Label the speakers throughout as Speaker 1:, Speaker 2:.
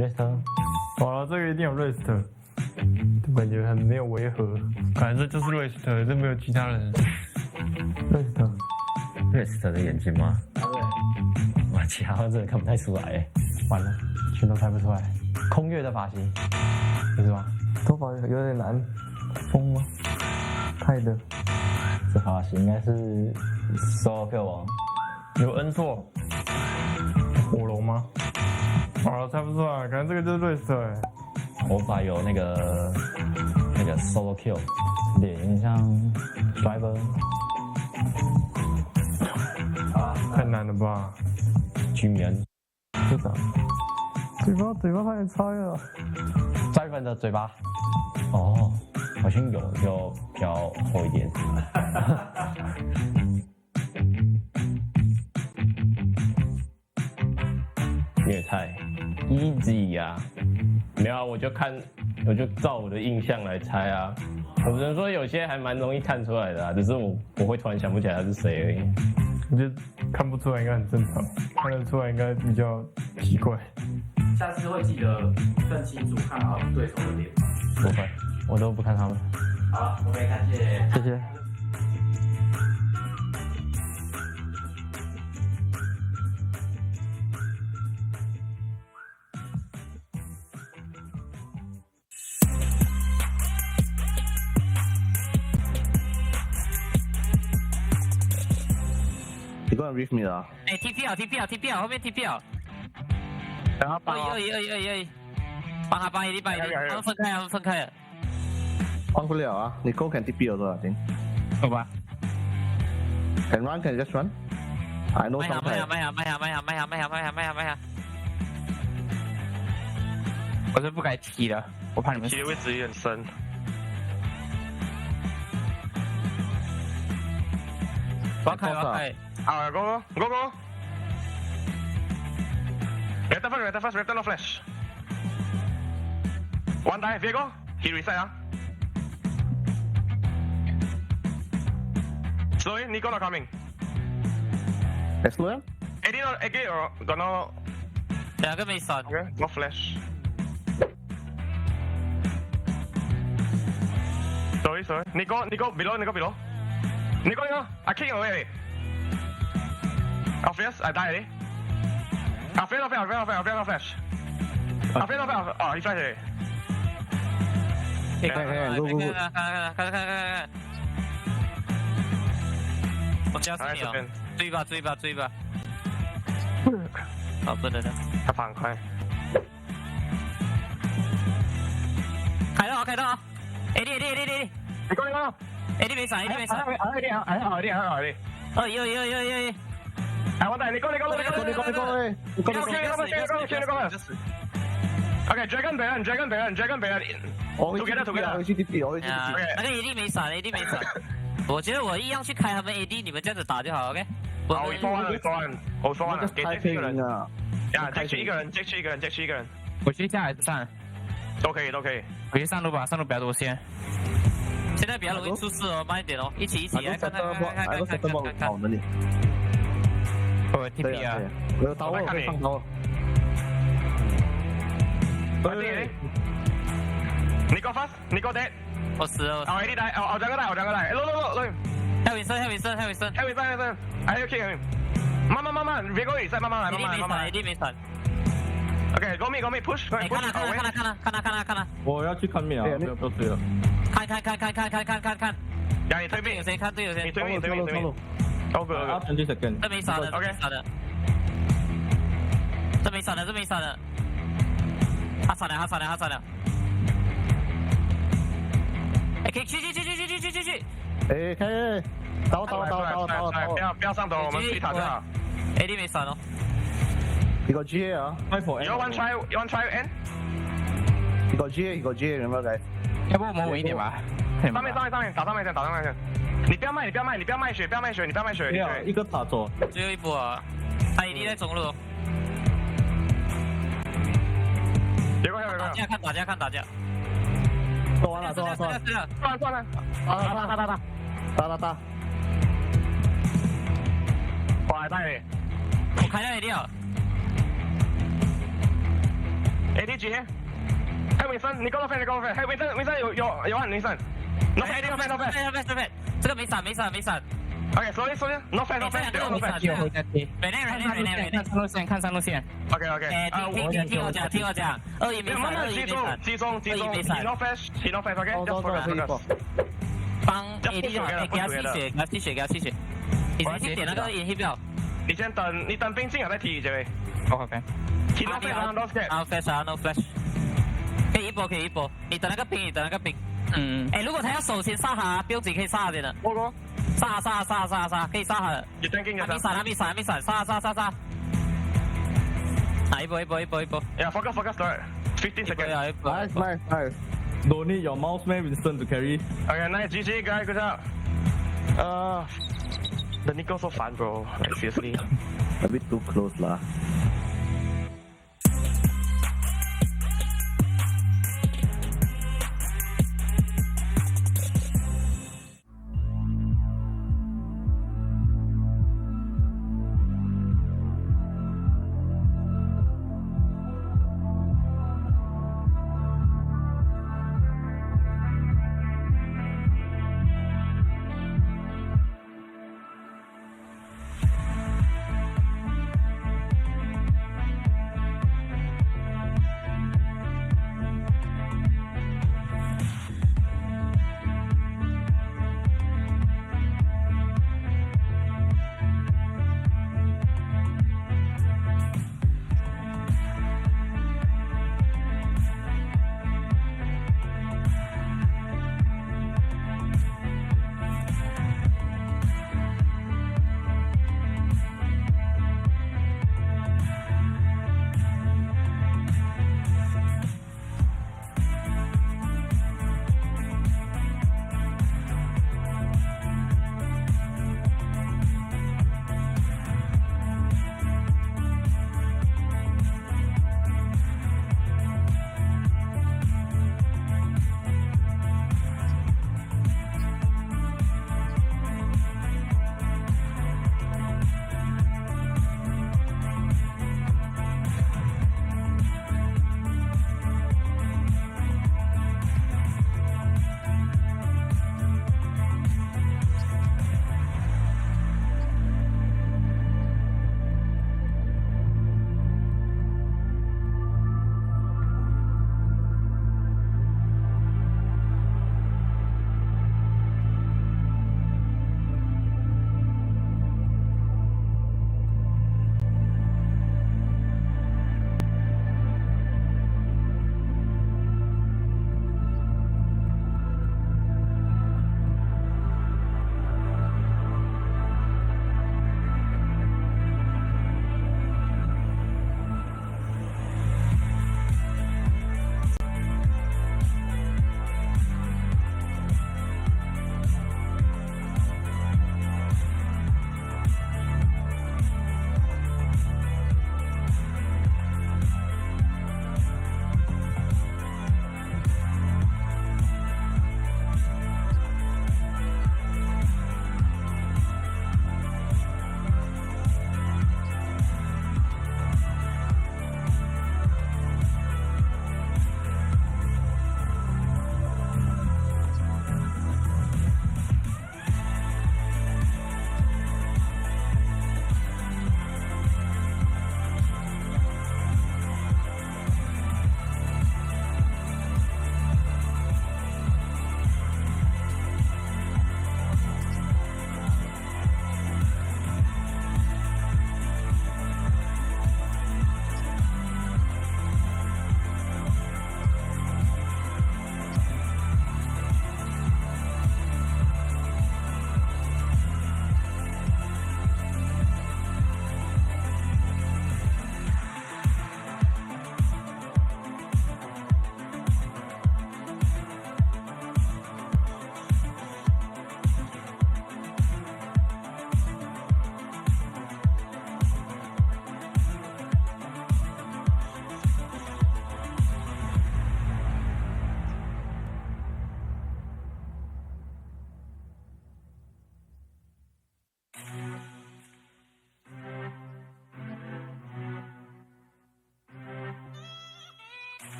Speaker 1: rest。
Speaker 2: 好了，这个一定有 rest， 感觉很没有违和，感觉这就是 rest， 这没有其他人。
Speaker 1: rest 的眼睛吗？
Speaker 3: 对。
Speaker 1: 哇，其他真的看不太出来，
Speaker 2: 完了，全都猜不出来。空月的发型，不是吗？头发有点难，疯吗？太的，
Speaker 1: 这发型应该是 solo kill 王。
Speaker 2: 有恩错，火龙吗？好了，猜不出来，感觉这个就是 rest
Speaker 1: 头发有那个 solo kill， 脸有点像 driver。
Speaker 2: 太难了吧？
Speaker 1: 居民
Speaker 2: 是的，嘴巴差点猜了。
Speaker 1: driver 的嘴巴，哦，好像有比较厚一点。粤菜 easy 呀，没有啊，我就照我的印象来猜啊。我只能说有些还蛮容易看出来的啊，只是我会突然想不起来他是谁而已。
Speaker 2: 我觉得看不出来应该很正常，看得出来应该比较奇怪。
Speaker 3: 下次会记得更清楚看好对手的脸。
Speaker 1: 不会，我都不看他们。
Speaker 3: 好，OK，感谢，
Speaker 2: 谢谢。
Speaker 4: 你过来 brief me 了。
Speaker 5: 哎 ，TP 后面 TP
Speaker 4: 等下帮
Speaker 5: 帮他一把，他们分开了。
Speaker 4: 帮不了啊，你 go can TP 了多少点？
Speaker 5: 好吧。
Speaker 4: Can run can just run。I know something。
Speaker 5: 卖下。我是不该踢的，我怕你们
Speaker 6: 踢的位置也很深。
Speaker 5: 我要开。
Speaker 6: 啊，go。Red first, no flash. One die, Viego. He reset 啊。Slowly, Nico not coming.
Speaker 4: Slow 呀
Speaker 6: AD not AD or got no.
Speaker 5: 两个没闪。
Speaker 6: Okay, no flash. Sorry. Nico below. Nico, I kick away. Obvious, I die already. I fail, no flash. I fail, no flash. Oh, he flash already.
Speaker 5: 看。我加死你哦！追吧。好，不能的。
Speaker 6: 他跑很快。
Speaker 5: 开到 ！AD。
Speaker 6: 你过。
Speaker 5: AD 没闪。
Speaker 6: 好，
Speaker 5: 有。
Speaker 6: I want that. 你过。Okay, Dragon Baron. Together.
Speaker 4: 我去 TP， 我去 TP。
Speaker 5: 那个 AD 没闪。我觉得我一样去开他们 AD， 你们这样子打就好 ，OK？
Speaker 6: 我说完了，给
Speaker 4: 开
Speaker 6: Jack 一个人
Speaker 4: 啊！
Speaker 6: 呀 ，Jack 一个人。
Speaker 5: 我去下还是上？
Speaker 6: 都可以。
Speaker 5: 我去上路吧，上路比较多先。现在比较容易出事哦，慢一点哦，一起来看。
Speaker 4: 好的你。
Speaker 5: 我 TP 啊，
Speaker 4: 我有刀，我可以放刀。
Speaker 6: 你 go fast， 你 go dead。
Speaker 5: 我死了。
Speaker 6: 我 AD die，我两个die。low。
Speaker 5: Heavy sun。I
Speaker 6: have kill him。慢，Viego reset，慢慢。
Speaker 5: AD 没闪。
Speaker 6: Okay, go me, push。
Speaker 5: 看了。
Speaker 2: 我要去看面啊，不要追了。
Speaker 5: 看。
Speaker 6: 呀，你推面
Speaker 5: 有谁看队友谁？
Speaker 6: 你推面。OK。
Speaker 2: 20 seconds。
Speaker 5: 这没闪的。这没闪的。他闪了。哎，可以去。
Speaker 4: 哎，开！刀！
Speaker 6: 不要上头，我们自己打就好。
Speaker 5: AD 没闪哦。
Speaker 4: 你個 G 啊
Speaker 6: You want try N？
Speaker 4: 你個 G， 有沒有改？
Speaker 5: 要不我們穩一點吧。
Speaker 6: 上面，打上面先。你不要賣血。
Speaker 2: 一個塔左。
Speaker 5: 最後一波啊，他AD在中路。
Speaker 6: 有個。
Speaker 5: 打架。
Speaker 4: 做完了。
Speaker 6: 算了。
Speaker 4: 打。
Speaker 6: 我來帶你。
Speaker 5: 我開到AD了。
Speaker 6: AD here. Hey Winston，你 go no flash， go no flash。Hey Winston，有按 Winston。No flash，no flash，no flash。
Speaker 5: 这个没闪没闪没闪。
Speaker 6: OK，slowly，no flash，no flash，no flash。
Speaker 5: 看上路线，看上路线。
Speaker 6: OK，
Speaker 5: 听我讲，二一没闪，二一没闪，
Speaker 6: 集中，he no flash，he no flash，OK，just focus。
Speaker 5: 帮 AD 就好，给他吸血，给他吸血。你先点那个引气表。
Speaker 6: 你先等，你等兵进来再踢这位。
Speaker 5: OK。He
Speaker 6: no flash，no
Speaker 5: flash，no flash，no flash。可以一波，你等那个兵，哎，如果他要手先杀他，不用紧可以杀他的。
Speaker 6: 我
Speaker 5: 杀，可以杀他的。
Speaker 6: 你等紧
Speaker 5: 还没闪，杀。一波。
Speaker 6: Yeah， focus，15 seconds。Nice.
Speaker 2: Don't need your mouse man Winston to carry.
Speaker 6: OK，nice GG guys，good job。The Nico so fun bro，like seriously。
Speaker 4: A bit too close lah.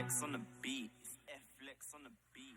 Speaker 7: Flex on the beat. Flex on the beat.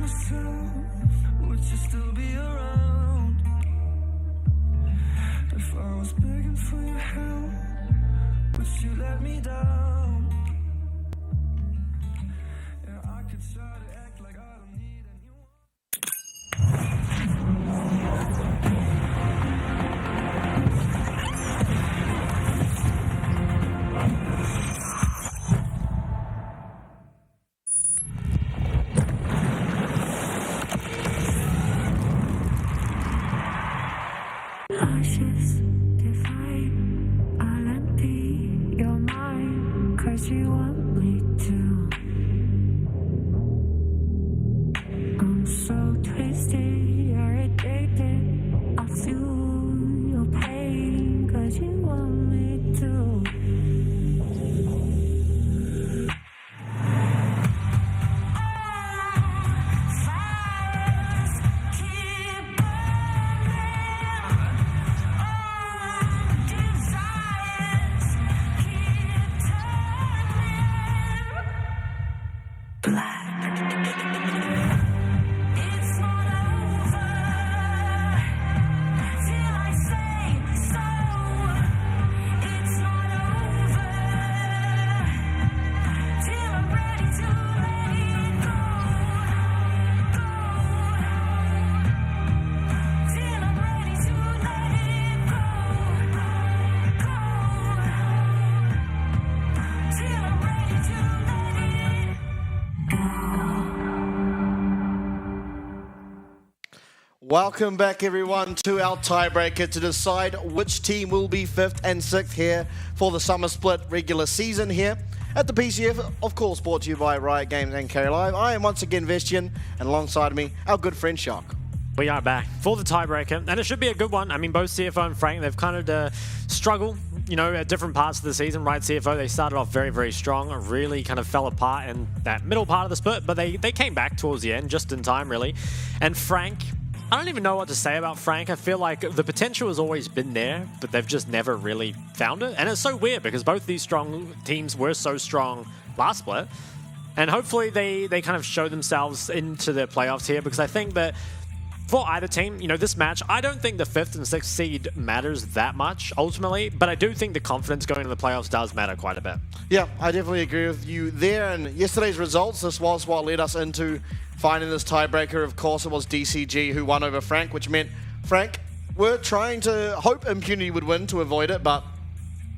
Speaker 8: myself, would you still be around? If I was begging for your help, would you let me down? Yeah, I could try to act like I don't need anyone. Ashes divine, I'll empty your mind, 'cause you want me to. I'm so twisted, you're addicted. I feel your pain, 'cause you want me to.
Speaker 9: Welcome back, everyone, to our tiebreaker to decide which team will be 5th and 6th here for the summer split regular season here at the PCS, of course, brought to you by Riot Games and Carry Live. I am once again Vestian, and alongside me, our good friend Shock.
Speaker 10: We are back for the tiebreaker, and it should be a good one. I mean, both CFO and Frank, they've kind of struggled, you know, at different parts of the season. Right, CFO, they started off very, very strong, really kind of fell apart in that middle part of the split, but they came back towards the end, just in time, really. And Frank, I don't even know what to say about Frank. I feel like the potential has always been there, but they've just never really found it. And it's so weird because both these strong teams were so strong last split. And hopefully they kind of show themselves into the playoffs here, because I think that for either team, you know, this match, I don't think the 5th and 6th seed matters that much ultimately, but I do think the confidence going into the playoffs does matter quite a bit.
Speaker 9: Yeah, I definitely agree with you there. And yesterday's results, this was what led us into finding this tiebreaker. Of course, it was DCG who won over Frank, which meant Frank were trying to hope Impunity would win to avoid it, but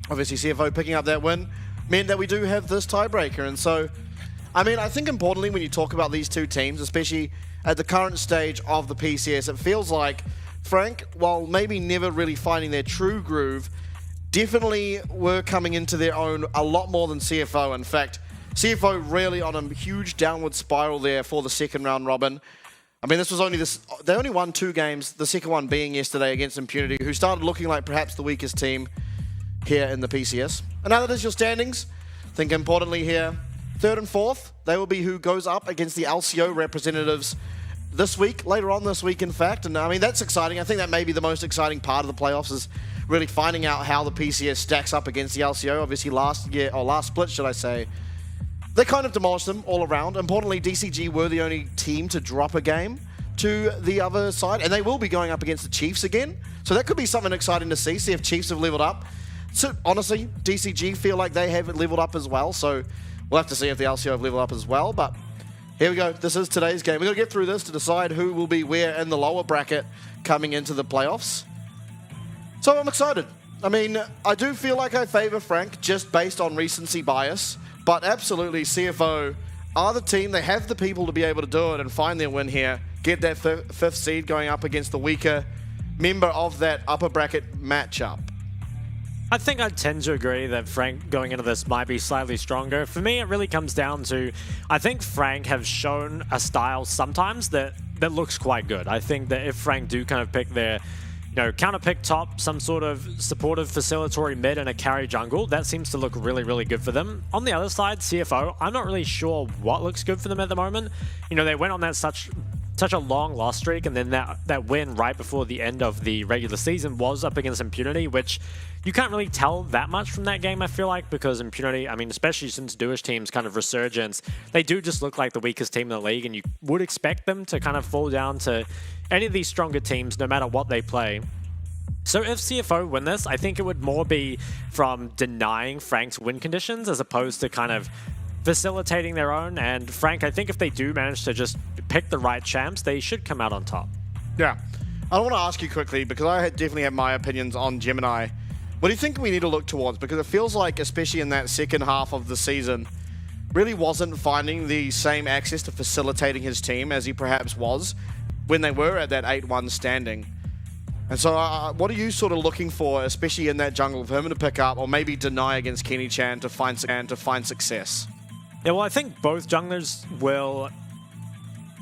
Speaker 9: obviously CFO picking up that win meant that we do have this tiebreaker. And so, I mean, I think importantly when you talk about these two teams, especially at the current stage of the PCS, it feels like Frank, while maybe never really finding their true groove, definitely were coming into their own a lot more than CFO. In fact, CFO really on a huge downward spiral there for the second round robin. I mean, this was only they only won 2 games, the second one being yesterday against Impunity, who started looking like perhaps the weakest team here in the PCS. And now that is your standings, I think importantly here, 3rd and 4th, they will be who goes up against the LCO representatives this week, later on this week, in fact. And I mean, that's exciting. I think that may be the most exciting part of the playoffs, is really finding out how the PCS stacks up against the LCO. Obviously last year, or last split, should I say, they kind of demolished them all around. Importantly, DCG were the only team to drop a game to the other side, and they will be going up against the Chiefs again. So that could be something exciting to see if Chiefs have leveled up. So honestly, DCG feel like they haven't leveled up as well, so we'll have to see if the LCO have leveled up as well. But here we go. This is today's game. We're going to get through this to decide who will be where in the lower bracket coming into the playoffs. So I'm excited. I mean, I do feel like I favor Frank just based on recency bias, but absolutely CFO are the team. They have the people to be able to do it and find their win here. Get that 5th seed going up against the weaker member of that upper bracket matchup.
Speaker 10: I think I tend to agree that Frank going into this might be slightly stronger. For me, it really comes down to, I think Frank have shown a style sometimes that looks quite good. I think that if Frank do kind of pick their, you know, counter pick top, some sort of supportive facilitatory mid and a carry jungle, that seems to look really, really good for them. On the other side, CFO, I'm not really sure what looks good for them at the moment. You know, they went on that such such a long loss streak, and then that win right before the end of the regular season was up against Impunity, which you can't really tell that much from that game, I feel like, because Impunity, I mean, especially since Duish team's kind of resurgence, they do just look like the weakest team in the league, and you would expect them to kind of fall down to any of these stronger teams, no matter what they play. So if CFO win this, I think it would more be from denying Frank's win conditions as opposed to kind of facilitating their own. And Frank, I think if they do manage to just pick the right champs, they should come out on top.
Speaker 9: Yeah. I want to ask you quickly, because I definitely have my opinions on Gemini. What do you think we need to look towards? Because it feels like, especially in that second half of the season, really wasn't finding the same access to facilitating his team as he perhaps was when they were at that 8-1 standing. And so what are you sort of looking for, especially in that jungle, for him to pick up or maybe deny against Kenny Chan to find success?
Speaker 10: Yeah, well, I think both junglers will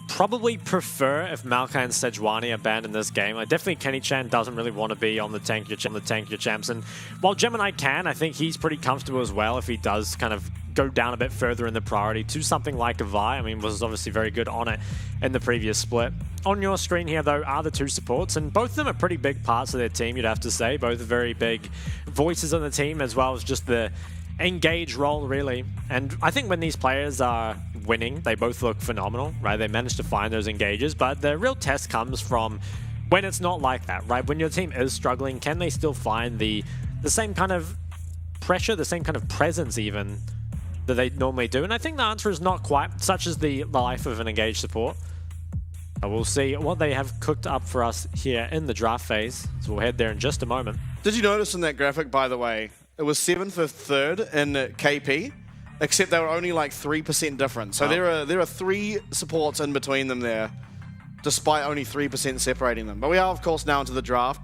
Speaker 10: probably prefer if Maokai and Sejuani are banned in this game. Like, definitely Kenny Chan doesn't really want to be on the tank your champs. And while Gemini can, I think he's pretty comfortable as well if he does kind of go down a bit further in the priority to something like a Vi. I mean, was obviously very good on it in the previous split. On your screen here, though, are the two supports, and both of them are pretty big parts of their team, you'd have to say. Both are very big voices on the team, as well as just the engage role, really. And I think when these players are winning, they both look phenomenal, right? They manage to find those engages, but the real test comes from when it's not like that, right? When your team is struggling, can they still find the same kind of pressure, the same kind of presence even, that they normally do? And I think the answer is not quite, such as the life of an engaged support. We'll see what they have cooked up for us here in the draft phase, so we'll head there in just a moment.
Speaker 9: Did you notice in that graphic, by the way, it was 7th for 3rd in KP, except they were only like 3% different. So there are 3 supports in between them there, despite only 3% separating them. But we are, of course, now into the draft.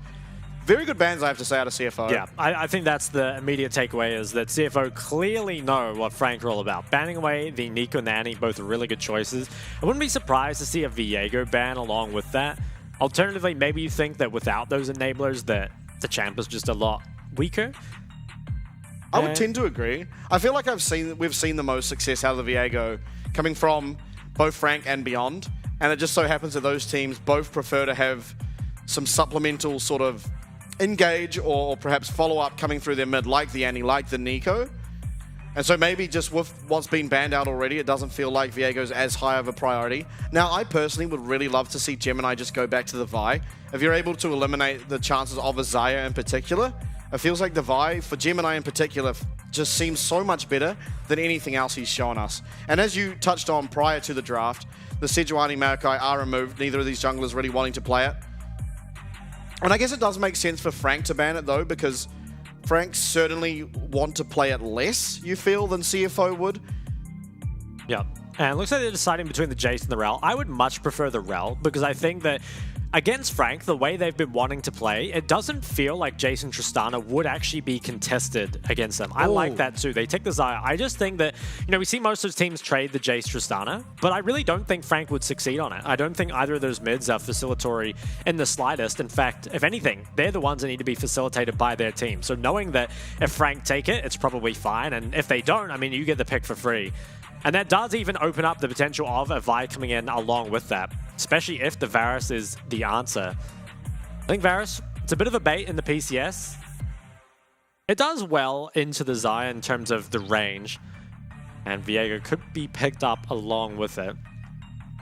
Speaker 9: Very good bans, I have to say, out of CFO.
Speaker 10: Yeah, I think that's the immediate takeaway, is that CFO clearly know what Frank are all about. Banning away the Nico and the Annie, both are really good choices. I wouldn't be surprised to see a Viego ban along with that. Alternatively, maybe you think that without those enablers that the champ is just a lot weaker.
Speaker 9: I would tend to agree. I feel like we've seen the most success out of the Viego coming from both Frank and Beyond, and it just so happens that those teams both prefer to have some supplemental sort of engage or perhaps follow-up coming through their mid, like the Annie, like the Nico. And so maybe just with what's been banned out already, it doesn't feel like Viego's as high of a priority. Now, I personally would really love to see Gemini just go back to the Vi. If you're able to eliminate the chances of a Xayah in particular, it feels like the Vi, for Gemini in particular, just seems so much better than anything else he's shown us. And as you touched on prior to the draft, the Sejuani Maokai are removed, neither of these junglers really wanting to play it. And I guess it does make sense for Frank to ban it, though, because Frank certainly want to play it less, you feel, than CFO would.
Speaker 10: Yeah, and it looks like they're deciding between the Jace and the Rel. I would much prefer the Rel, because I think that against Frank, the way they've been wanting to play, it doesn't feel like Jace and Tristana would actually be contested against them. I like that too. They take the Xayah. I just think that, you know, we see most of the teams trade the Jace Tristana, but I really don't think Frank would succeed on it. I don't think either of those mids are facilitatory in the slightest. In fact, if anything, they're the ones that need to be facilitated by their team. So knowing that if Frank take it, it's probably fine. And if they don't, I mean, you get the pick for free. And that does even open up the potential of a Vi coming in along with that, especially if the Varus is the answer. I think Varus, it's a bit of a bait in the PCS. It does well into the Xayah in terms of the range, and Viego could be picked up along with it.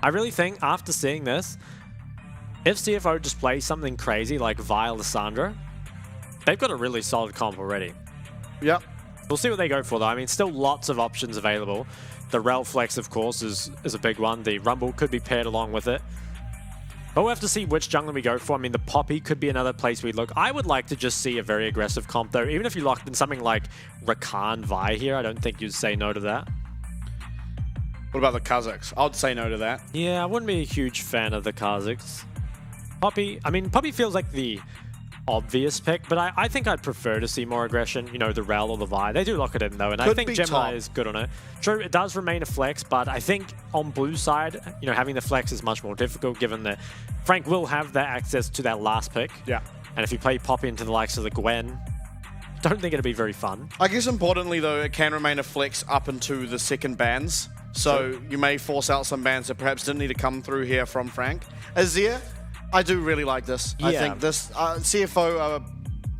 Speaker 10: I really think after seeing this, if CFO just plays something crazy like Vi Lissandra, they've got a really solid comp already.
Speaker 9: Yep.
Speaker 10: We'll see what they go for, though. I mean, still lots of options available. The Rel Flex, of course, is a big one. The Rumble could be paired along with it. But we'll have to see which jungler we go for. I mean, the Poppy could be another place we'd look. I would like to just see a very aggressive comp, though. Even if you locked in something like Rakan Vi here, I don't think you'd say no to that.
Speaker 9: What about the Kazakhs? I'd say no to that.
Speaker 10: Yeah, I wouldn't be a huge fan of the Kazakhs. Poppy, I mean, Poppy feels like the obvious pick, but I think I'd prefer to see more aggression, you know, the Rel or the Vi. They do lock it in, though, and I think Gemini is good on it. True, it does remain a flex, but I think on blue side, you know, having the flex is much more difficult, given that Frank will have that access to that last pick.
Speaker 9: Yeah.
Speaker 10: And if you play Poppy into the likes of the Gwen, don't think it'd be very fun.
Speaker 9: I guess importantly, though, it can remain a flex up into the second bans. So you may force out some bans that perhaps didn't need to come through here from Frank. Azir, I do really like this. I think this CFO are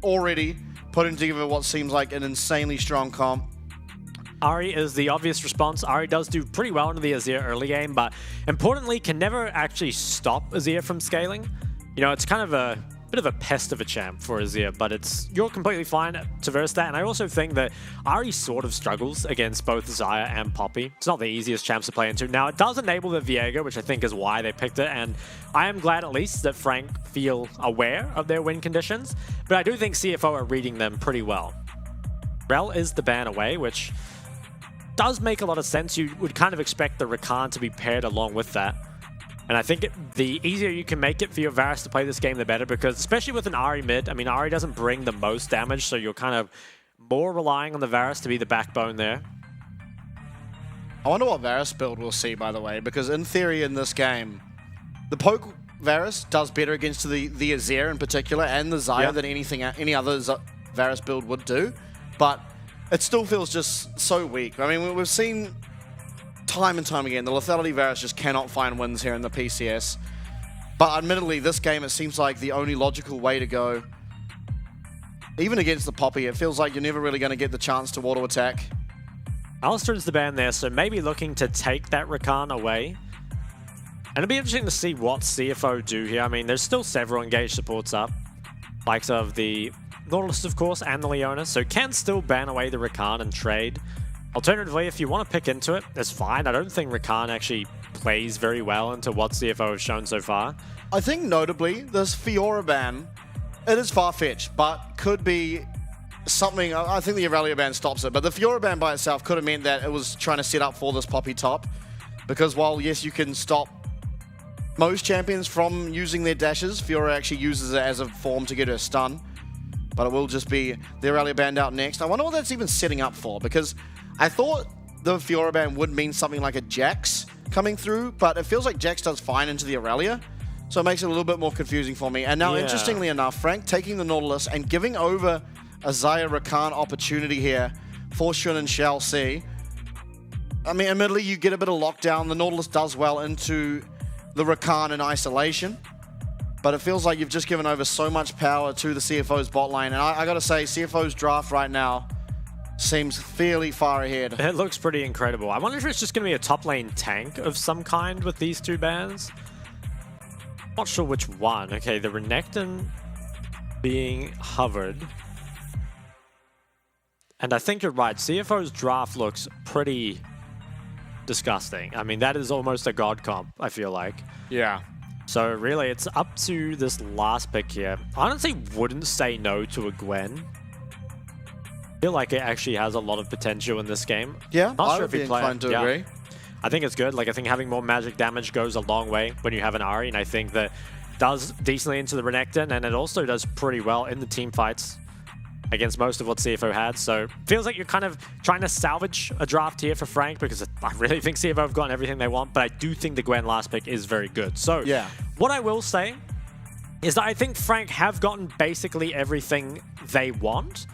Speaker 9: already putting together what seems like an insanely strong comp.
Speaker 10: Ahri is the obvious response. Ahri does do pretty well into the Azir early game, but importantly can never actually stop Azir from scaling. You know, it's kind of a bit of a pest of a champ for Azir, but you're completely fine to verse that. And I also think that Ahri sort of struggles against both Xayah and Poppy. It's not the easiest champs to play into. Now, it does enable the Viego, which I think is why they picked it, and I am glad at least that Frank feel aware of their win conditions, but I do think CFO are reading them pretty well. Rel is the ban away, which does make a lot of sense. You would kind of expect the Rakan to be paired along with that. And I think the easier you can make it for your Varus to play this game, the better, because especially with an Ahri mid, I mean, Ahri doesn't bring the most damage, so you're kind of more relying on the Varus to be the backbone there.
Speaker 9: I wonder what Varus build we'll see, by the way, because in theory in this game, the poke Varus does better against the Azir in particular and the Xayah than any other Varus build would do, but it still feels just so weak. I mean, we've seen time and time again, the lethality Varus just cannot find wins here in the PCS. But admittedly, this game, it seems like the only logical way to go. Even against the Poppy, it feels like you're never really going to get the chance to auto attack.
Speaker 10: Alistair's the ban there, so maybe looking to take that Rakan away. And it'll be interesting to see what CFO do here. I mean, there's still several engaged supports up. Likes of the Nautilus, of course, and the Leona, so can still ban away the Rakan and trade. Alternatively, if you want to pick into it, that's fine. I don't think Rakan actually plays very well into what CFO have shown so far.
Speaker 9: I think notably, this Fiora ban, it is far-fetched, but could be something. I think the Aurelia ban stops it, but the Fiora ban by itself could have meant that it was trying to set up for this Poppy top. Because while, yes, you can stop most champions from using their dashes, Fiora actually uses it as a form to get her stun. But it will just be the Aurelia banned out next. I wonder what that's even setting up for, because I thought the Fiora ban would mean something like a Jax coming through, but it feels like Jax does fine into the Aurelia, so it makes it a little bit more confusing for me. And now, interestingly enough, Frank taking the Nautilus and giving over a Xayah Rakan opportunity here for Xun and Shao C. I mean, admittedly, you get a bit of lockdown. The Nautilus does well into the Rakan in isolation, but it feels like you've just given over so much power to the CFO's bot lane. And I gotta say, CFO's draft right now seems fairly far ahead.
Speaker 10: It looks pretty incredible. I wonder if it's just going to be a top lane tank of some kind with these two bans. Not sure which one. Okay, the Renekton being hovered. And I think you're right. CFO's draft looks pretty disgusting. I mean, that is almost a god comp, I feel like.
Speaker 9: Yeah.
Speaker 10: So really, it's up to this last pick here. I honestly wouldn't say no to a Gwen. I feel like it actually has a lot of potential in this game.
Speaker 9: Yeah,
Speaker 10: not
Speaker 9: I
Speaker 10: sure
Speaker 9: would
Speaker 10: if
Speaker 9: be
Speaker 10: you play
Speaker 9: inclined to agree.
Speaker 10: I think it's good. Like, I think having more magic damage goes a long way when you have an Ahri, and I think that does decently into the Renekton, and it also does pretty well in the team fights against most of what CFO had. So feels like you're kind of trying to salvage a draft here for Frank, because I really think CFO have gotten everything they want, but I do think the Gwen last pick is very good. So
Speaker 9: yeah,
Speaker 10: what I will say is that I think Frank have gotten basically everything they want.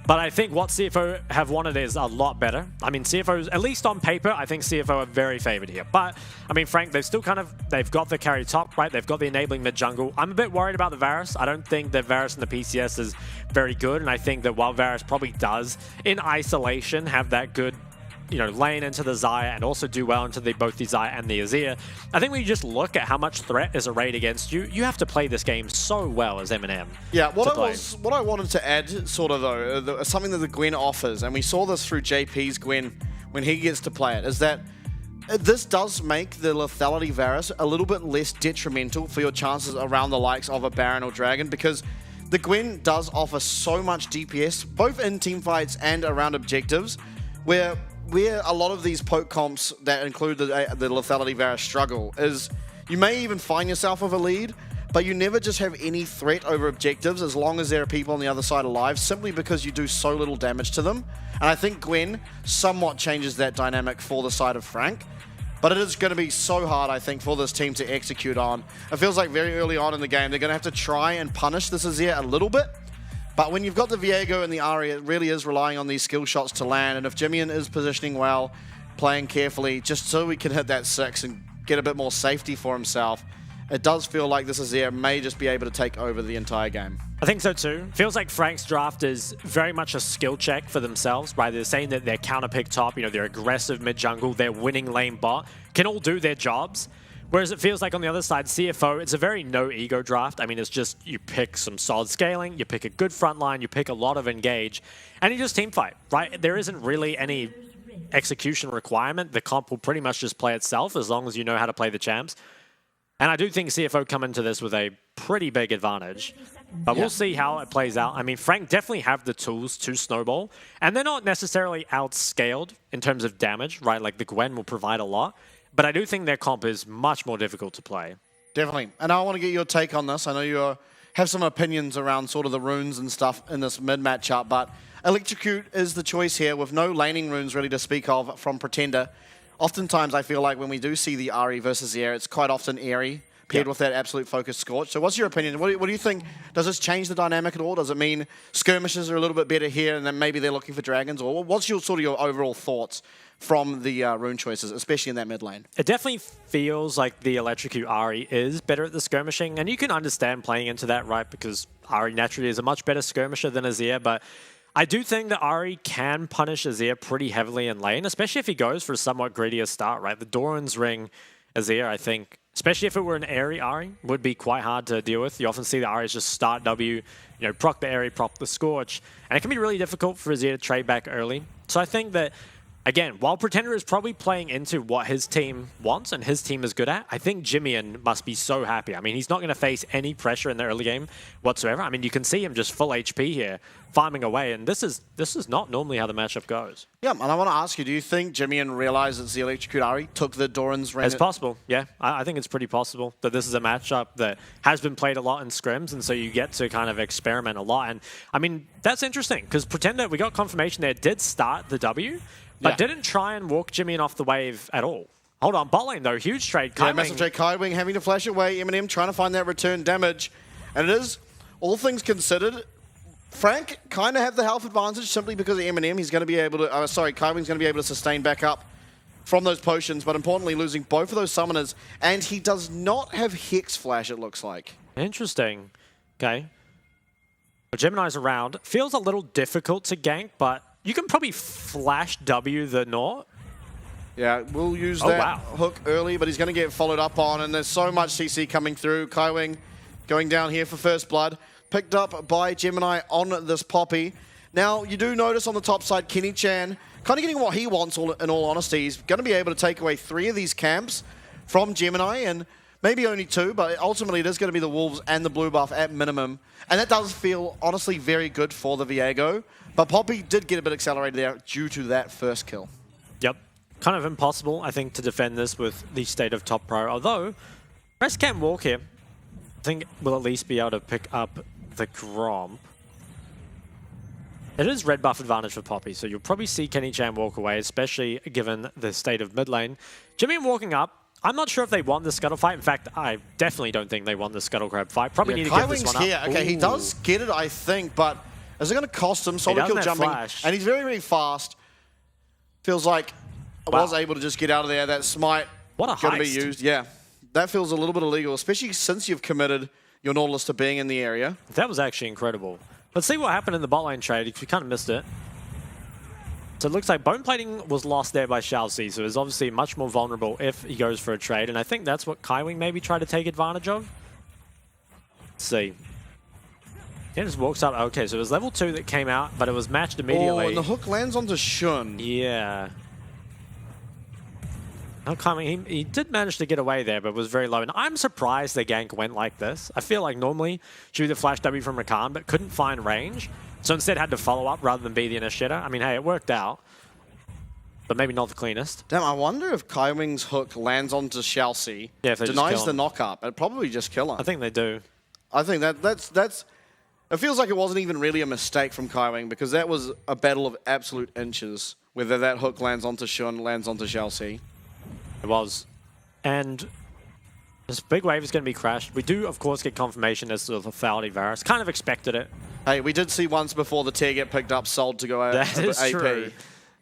Speaker 10: But I think what CFO have wanted is a lot better. I mean, CFO's, at least on paper, I think CFO are very favored here. But, I mean, Frank, they've still they've got the carry top, right? They've got the enabling mid-jungle. I'm a bit worried about the Varus. I don't think that Varus in the PCS is very good. And I think that while Varus probably does, in isolation, have that good, you know, lane into the Xayah and also do well into both the Xayah and the Azir, I think when you just look at how much threat is arrayed against you, you have to play this game so well as Eminem.
Speaker 9: Yeah, what I wanted to add, sort of though, something that the Gwen offers, and we saw this through JP's Gwen when he gets to play it, is that this does make the lethality Varus a little bit less detrimental for your chances around the likes of a Baron or Dragon, because the Gwen does offer so much DPS, both in team fights and around objectives, where a lot of these poke comps that include the lethality Varus struggle is you may even find yourself with a lead, but you never just have any threat over objectives as long as there are people on the other side alive, simply because you do so little damage to them. And I think Gwen somewhat changes that dynamic for the side of Frank. But it is going to be so hard, I think, for this team to execute on. It feels like very early on in the game, they're going to have to try and punish this Azir a little bit. But when you've got the Viego and the Ahri, it really is relying on these skill shots to land. And if Jimmian is positioning well, playing carefully just so he can hit that 6 and get a bit more safety for himself. It does feel like this Azir may just be able to take over the entire game.
Speaker 10: I think so too. Feels like Frank's draft is very much a skill check for themselves, right? They're saying that their counter pick top, you know, their aggressive mid jungle, their winning lane bot can all do their jobs. Whereas it feels like on the other side, CFO, it's a very no ego draft. I mean, it's just you pick some solid scaling, you pick a good front line, you pick a lot of engage, and you just team fight, right? There isn't really any execution requirement. The comp will pretty much just play itself as long as you know how to play the champs. And I do think CFO come into this with a pretty big advantage. But we'll see how it plays out. I mean, Frank definitely have the tools to snowball. And they're not necessarily outscaled in terms of damage, right? Like the Gwen will provide a lot. But I do think their comp is much more difficult to play.
Speaker 9: Definitely. And I want to get your take on this. I know you have some opinions around sort of the runes and stuff in this mid matchup, but Electrocute is the choice here with no laning runes really to speak of from Pretender. Oftentimes, I feel like when we do see the Ahri versus the Air, it's quite often Airy paired with that absolute focus Scorch. So what's your opinion? What do you think? Does this change the dynamic at all? Does it mean skirmishes are a little bit better here and then maybe they're looking for dragons? Or what's your sort of your overall thoughts from the rune choices, especially in that mid lane?
Speaker 10: It definitely feels like the Electrocute Ahri is better at the skirmishing, and you can understand playing into that, right? Because Ahri naturally is a much better skirmisher than Azir, but I do think that Ahri can punish Azir pretty heavily in lane, especially if he goes for a somewhat greedier start, right? The Doran's Ring Azir, I think, especially if it were an Airy Ahri, would be quite hard to deal with. You often see the Ahris just start W, you know, proc the Airy, proc the Scorch, and it can be really difficult for Azir to trade back early. So I think that, again, while Pretender is probably playing into what his team wants and his team is good at, I think Jimmian must be so happy. I mean, he's not going to face any pressure in the early game whatsoever. I mean, you can see him just full HP here, farming away, and this is not normally how the matchup goes.
Speaker 9: Yeah, and I want to ask you, do you think Jimmian realizes the Electrocute Ahri took the Doran's Ring?
Speaker 10: It's possible, yeah. I think it's pretty possible that this is a matchup that has been played a lot in scrims, and so you get to kind of experiment a lot. And, I mean, that's interesting, because Pretender, we got confirmation there, did start the W, but didn't try and walk Jimmian off the wave at all. Hold on, bot lane though, huge trade.
Speaker 9: Yeah, massive trade. Kaiwing having to flash away, Eminem trying to find that return damage. And it is, all things considered, Frank kind of have the health advantage simply because of Eminem. He's going to be able to, Kaiwing's going to be able to sustain back up from those potions, but importantly losing both of those summoners. And he does not have Hex Flash, it looks like.
Speaker 10: Interesting. Okay. Well, Gemini's around. Feels a little difficult to gank, but you can probably flash W the Nort.
Speaker 9: Yeah, we'll use that hook early, but he's going to get followed up on, and there's so much CC coming through. Kaiwing going down here for first blood. Picked up by Gemini on this Poppy. Now, you do notice on the top side, Kenny Chan kind of getting what he wants, in all honesty. He's going to be able to take away 3 of these camps from Gemini, and maybe only 2, but ultimately it is going to be the Wolves and the blue buff at minimum. And that does feel, honestly, very good for the Viego. But Poppy did get a bit accelerated there due to that first kill.
Speaker 10: Yep. Kind of impossible, I think, to defend this with the state of top pro. Although, Rest can walk here. I think we'll at least be able to pick up the Gromp. It is red buff advantage for Poppy, so you'll probably see Kenny Chan walk away, especially given the state of mid lane. Jimmy walking up. I'm not sure if they won the Scuttle fight. In fact, I definitely don't think they won the Scuttle Crab fight. Probably need to give this one up.
Speaker 9: Here. Okay, he does get it, I think, but is it going to cost him? Solo kill jumping.
Speaker 10: Flash.
Speaker 9: And he's very, very fast. Feels like I was able to just get out of there. That smite
Speaker 10: going
Speaker 9: to be used. Yeah, that feels a little bit illegal, especially since you've committed your Nautilus to being in the area.
Speaker 10: That was actually incredible. Let's see what happened in the bot lane trade, if you kind of missed it. So it looks like bone plating was lost there by Shalsi, so he's obviously much more vulnerable if he goes for a trade, and I think that's what Kaiwing maybe tried to take advantage of. Let's see. He just walks up. Okay, so it was level 2 that came out, but it was matched immediately.
Speaker 9: Oh, and the hook lands onto Shun.
Speaker 10: Yeah. No, Kaiwing, he did manage to get away there, but was very low. And I'm surprised the gank went like this. I feel like normally she would have flashed W from Rakan, but couldn't find range. So instead had to follow up rather than be the initiator. I mean, hey, it worked out, but maybe not the cleanest.
Speaker 9: Damn, I wonder if Kaiwing's hook lands onto Shalsi, denies the knock-up. It'd probably just kill him.
Speaker 10: I think they do.
Speaker 9: I think that's... It feels like it wasn't even really a mistake from Kaiwing, because that was a battle of absolute inches, whether that hook lands onto Shun, lands onto Shalsi.
Speaker 10: It was. And this big wave is going to be crashed. We do, of course, get confirmation as to the lethality Varus. Kind of expected it.
Speaker 9: Hey, we did see once before the tier get picked up, sold to go out
Speaker 10: That is
Speaker 9: AP.
Speaker 10: true.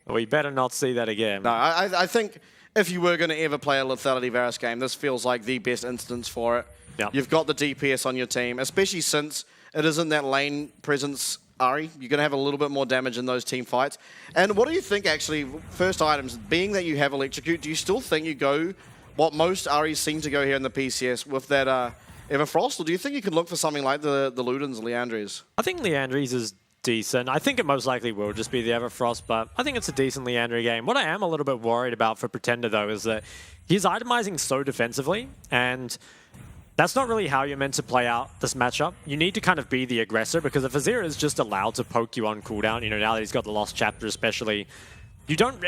Speaker 10: We better not see that again.
Speaker 9: No, I think if you were going to ever play a Lethality Varus game, this feels like the best instance for it.
Speaker 10: Yep.
Speaker 9: You've got the DPS on your team, especially since it isn't that lane presence, Ari. You're going to have a little bit more damage in those team fights. And what do you think, actually, first items, being that you have Electrocute, do you still think you go what most Aris seem to go here in the PCS with that Everfrost, or do you think you could look for something like the Ludens, Leandries?
Speaker 10: I think Leandries is decent. I think it most likely will just be the Everfrost, but I think it's a decent Leandry game. What I am a little bit worried about for Pretender, though, is that he's itemizing so defensively, and that's not really how you're meant to play out this matchup. You need to kind of be the aggressor, because if Azir is just allowed to poke you on cooldown, you know, now that he's got the Lost Chapter especially, you don't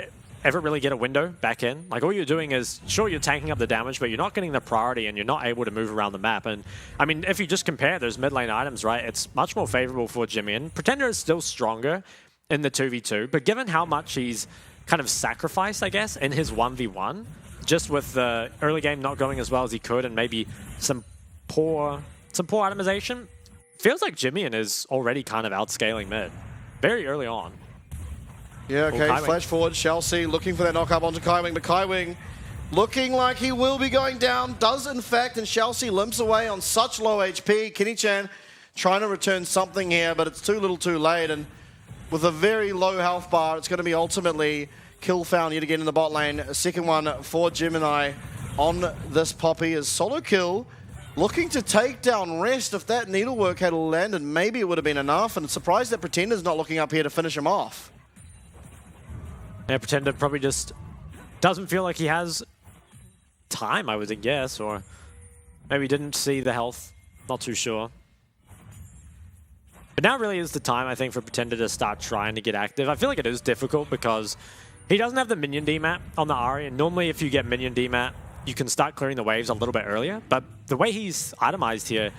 Speaker 10: ever really get a window back in. Like, all you're doing is, sure, you're tanking up the damage, but you're not getting the priority and you're not able to move around the map. And, I mean, if you just compare those mid lane items, right, it's much more favorable for Jimmy. Pretender is still stronger in the 2v2, but given how much he's kind of sacrificed, I guess, in his 1v1, just with the early game not going as well as he could and maybe some poor itemization, feels like Jimmy is already kind of outscaling mid very early on.
Speaker 9: Yeah, okay, flash forward, Chelsea looking for that knock up onto Kaiwing, but Kaiwing looking like he will be going down, does in fact, and Chelsea limps away on such low HP. Kenny-chan trying to return something here, but it's too little too late, and with a very low health bar, it's going to be ultimately kill found yet again in the bot lane. A second one for Gemini on this Poppy is solo kill. Looking to take down Rest. If that needlework had landed, maybe it would have been enough, and surprised that Pretender's not looking up here to finish him off.
Speaker 10: Yeah, Pretender probably just doesn't feel like he has time, I would guess, or maybe didn't see the health. Not too sure. But now really is the time, I think, for Pretender to start trying to get active. I feel like it is difficult because he doesn't have the minion demat on the Ahri, and normally if you get minion demat, you can start clearing the waves a little bit earlier. But the way he's itemized here,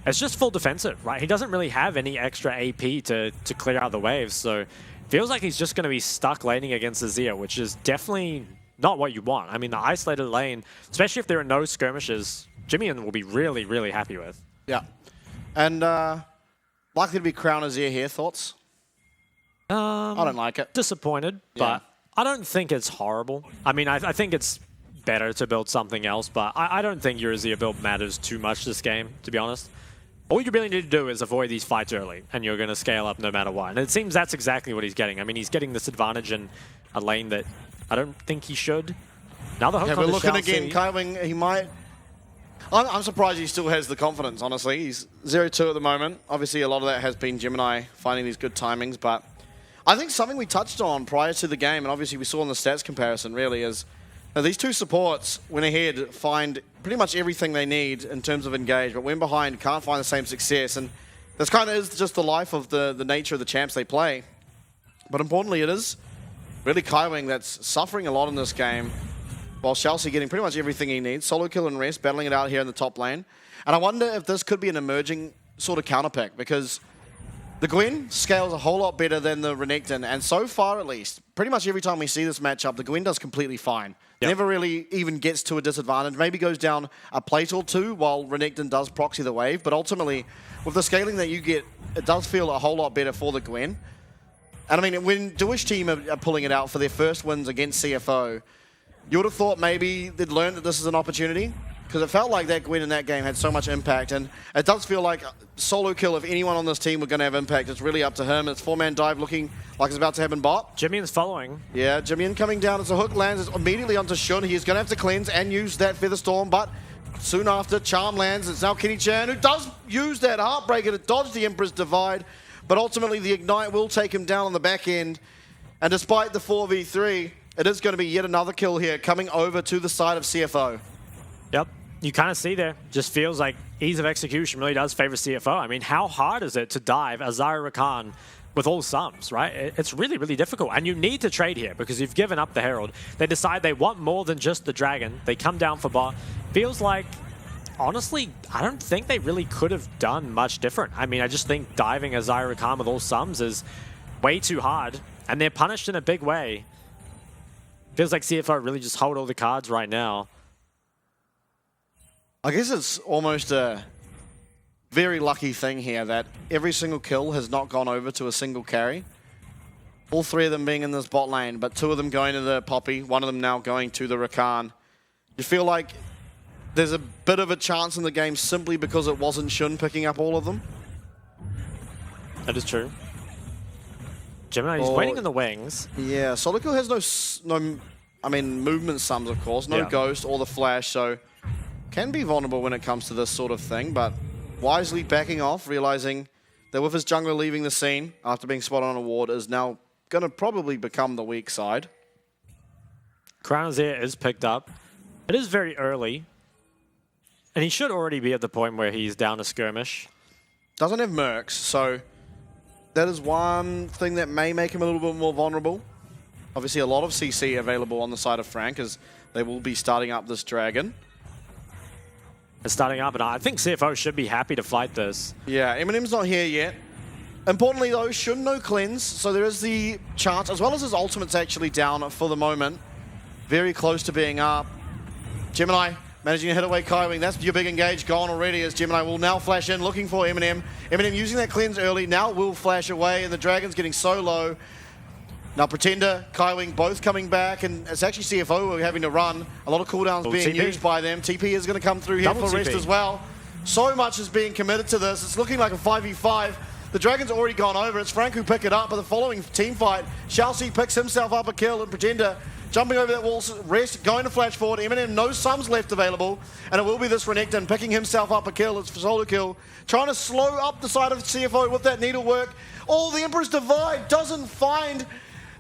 Speaker 10: it's just full defensive, right? He doesn't really have any extra AP to clear out the waves, so feels like he's just going to be stuck laning against Azir, which is definitely not what you want. I mean, the isolated lane, especially if there are no skirmishes, Jimmy will be really, really happy with.
Speaker 9: Yeah. And likely to be Crown Azir here, thoughts? I don't like it.
Speaker 10: Disappointed, but I don't think it's horrible. I mean, I think it's better to build something else, but I don't think your Azir build matters too much this game, to be honest. All you really need to do is avoid these fights early, and you're going to scale up no matter what. And it seems that's exactly what he's getting. I mean, he's getting this advantage in a lane that I don't think he should. Now the hook
Speaker 9: we're looking again. Kaiwing, he might... I'm surprised he still has the confidence, honestly. He's 0-2 at the moment. Obviously, a lot of that has been Gemini finding these good timings, but I think something we touched on prior to the game, and obviously we saw in the stats comparison, really, is these two supports went ahead, find pretty much everything they need in terms of engage, but when behind, can't find the same success. And this kind of is just the life of the nature of the champs they play. But importantly, it is really Kaiwing that's suffering a lot in this game, while Chelsea getting pretty much everything he needs. Solo kill and Rest, battling it out here in the top lane. And I wonder if this could be an emerging sort of counterpick, because the Gwen scales a whole lot better than the Renekton, and so far at least, pretty much every time we see this matchup, the Gwen does completely fine. Yep. Never really even gets to a disadvantage. Maybe goes down a plate or two while Renekton does proxy the wave, but ultimately, with the scaling that you get, it does feel a whole lot better for the Gwen. And I mean, when Dewey's team are pulling it out for their first wins against CFO, you would have thought maybe they'd learned that this is an opportunity, because it felt like that Gwen in that game had so much impact, and it does feel like solo kill, if anyone on this team were going to have impact, it's really up to him. It's 4-man dive looking like it's about to happen bot.
Speaker 10: Jimmy's following.
Speaker 9: Yeah, Jimmy coming down as a hook lands immediately onto Shun. He's going to have to cleanse and use that Featherstorm, but soon after, Charm lands. It's now Kenny-chan, who does use that Heartbreaker to dodge the Emperor's Divide, but ultimately the Ignite will take him down on the back end. And despite the 4v3, it is going to be yet another kill here coming over to the side of CFO.
Speaker 10: Yep. You kind of see there, just feels like ease of execution really does favor CFO. I mean, how hard is it to dive Azari Rakan with all sums, right? It's really, really difficult. And you need to trade here because you've given up the Herald. They decide they want more than just the Dragon. They come down for bot. Feels like, honestly, I don't think they really could have done much different. I mean, I just think diving Azari Rakan with all sums is way too hard. And they're punished in a big way. Feels like CFO really just hold all the cards right now.
Speaker 9: I guess it's almost a very lucky thing here that every single kill has not gone over to a single carry. All three of them being in this bot lane, but 2 of them going to the Poppy, 1 of them now going to the Rakan. You feel like there's a bit of a chance in the game simply because it wasn't Shun picking up all of them?
Speaker 10: That is true. Gemini is waiting in the wings.
Speaker 9: Yeah, Solical has no, I mean, movement sums, of course. No Ghost or the Flash, so can be vulnerable when it comes to this sort of thing, but wisely backing off, realizing that with his jungler leaving the scene after being spotted on a ward is now going to probably become the weak side.
Speaker 10: Crown Azir is picked up. It is very early, and he should already be at the point where he's down a skirmish.
Speaker 9: Doesn't have Mercs, so that is one thing that may make him a little bit more vulnerable. Obviously, a lot of CC available on the side of Frank as they will be starting up this dragon.
Speaker 10: It's starting up, and I think CFO should be happy to fight this.
Speaker 9: Yeah, Eminem's not here yet. Importantly, though, Shun no cleanse, so there is the chance, as well as his ultimate's actually down for the moment. Very close to being up. Gemini managing to hit away Kaiwing. That's your big engage gone already as Gemini will now flash in, looking for Eminem. Eminem using that cleanse early, now will flash away, and the dragon's getting so low. Now Pretender, Kaiwing both coming back, and it's actually CFO who are having to run. A lot of cooldowns being used by them. TP is going to come through here for rest as well. So much is being committed to this. It's looking like a 5v5. The dragon's already gone over. It's Frank who pick it up, but the following team fight, Chelsea picks himself up a kill, and Pretender jumping over that wall, rest, going to flash forward. Eminem, no sums left available, and it will be this Renekton picking himself up a kill. It's for solo kill, trying to slow up the side of CFO with that needlework. Oh, the Emperor's Divide doesn't find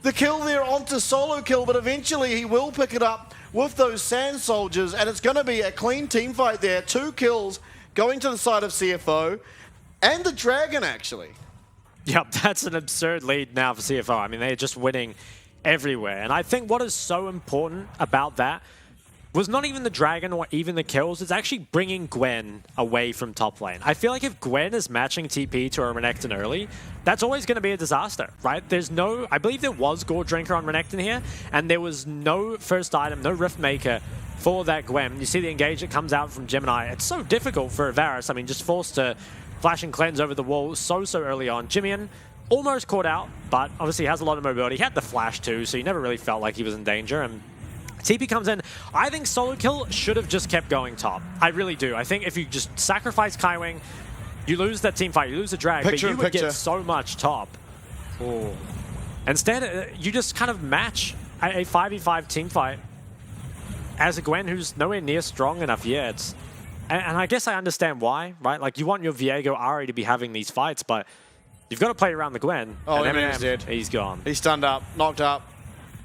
Speaker 9: the kill there onto solo kill, but eventually he will pick it up with those Sand Soldiers, and it's going to be a clean team fight there. 2 kills going to the side of CFO, and the Dragon, actually.
Speaker 10: Yep, that's an absurd lead now for CFO. I mean, they're just winning everywhere. And I think what is so important about that was not even the Dragon or even the kills, it's actually bringing Gwen away from top lane. I feel like if Gwen is matching TP to a Renekton early, that's always going to be a disaster, right? There's no, I believe there was Gore Drinker on Renekton here, and there was no first item, no Rift Maker for that Gwen. You see the engage that comes out from Gemini. It's so difficult for Varus. I mean, just forced to flash and cleanse over the wall so early on. Jimmian almost caught out, but obviously has a lot of mobility. He had the flash too, so he never really felt like he was in danger. And TP comes in. I think solo kill should have just kept going top. I really do. I think if you just sacrifice Kaiwing, you lose that team fight, you lose the drag, but you would get so much top. Oh. Instead, you just kind of match a 5v5 team fight as a Gwen who's nowhere near strong enough yet. And I guess I understand why, right? Like, you want your Viego Ari to be having these fights, but you've got to play around the Gwen.
Speaker 9: Oh, Eminem's dead.
Speaker 10: He's gone.
Speaker 9: He's stunned up, knocked up,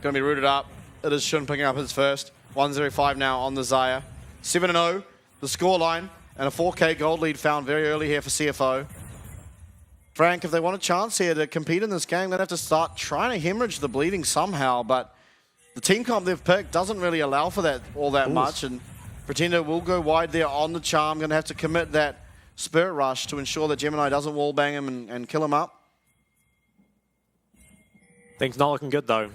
Speaker 9: going to be rooted up. It is Shun picking up his first. 1-0-5 now on the Xayah. 7-0, the scoreline, and a 4K gold lead found very early here for CFO. Frank, if they want a chance here to compete in this game, they'd have to start trying to hemorrhage the bleeding somehow, but the team comp they've picked doesn't really allow for that all that much, and Pretender will go wide there on the charm. Going to have to commit that Spirit Rush to ensure that Gemini doesn't wallbang him and kill him up.
Speaker 10: Things not looking good, though.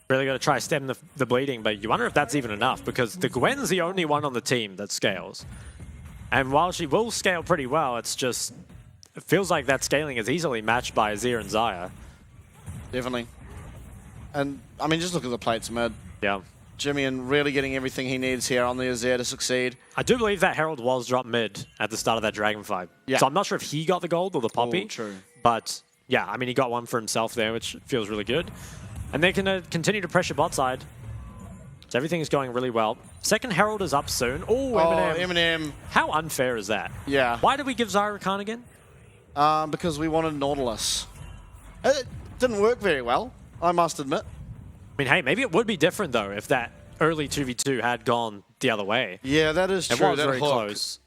Speaker 10: Really got to try to stem the bleeding, but you wonder if that's even enough, because the Gwen's the only one on the team that scales. And while she will scale pretty well, it's just, it feels like that scaling is easily matched by Azir and Xayah.
Speaker 9: Definitely. And, I mean, just look at the plates mid.
Speaker 10: Yeah.
Speaker 9: Jimmian really getting everything he needs here on the Azir to succeed.
Speaker 10: I do believe that Herald was dropped mid at the start of that Dragon fight. Yeah. So I'm not sure if he got the gold or the Poppy.
Speaker 9: Oh, true.
Speaker 10: But, yeah, I mean, he got one for himself there, which feels really good. And they can continue to pressure bot side. So everything is going really well. Second Herald is up soon. Oh,
Speaker 9: Eminem.
Speaker 10: How unfair is that?
Speaker 9: Yeah.
Speaker 10: Why did we give Xayah Khan again?
Speaker 9: Because we wanted Nautilus. It didn't work very well, I must admit.
Speaker 10: I mean, hey, maybe it would be different, though, if that early 2v2 had gone the other way.
Speaker 9: Yeah, that is true.
Speaker 10: It was very close.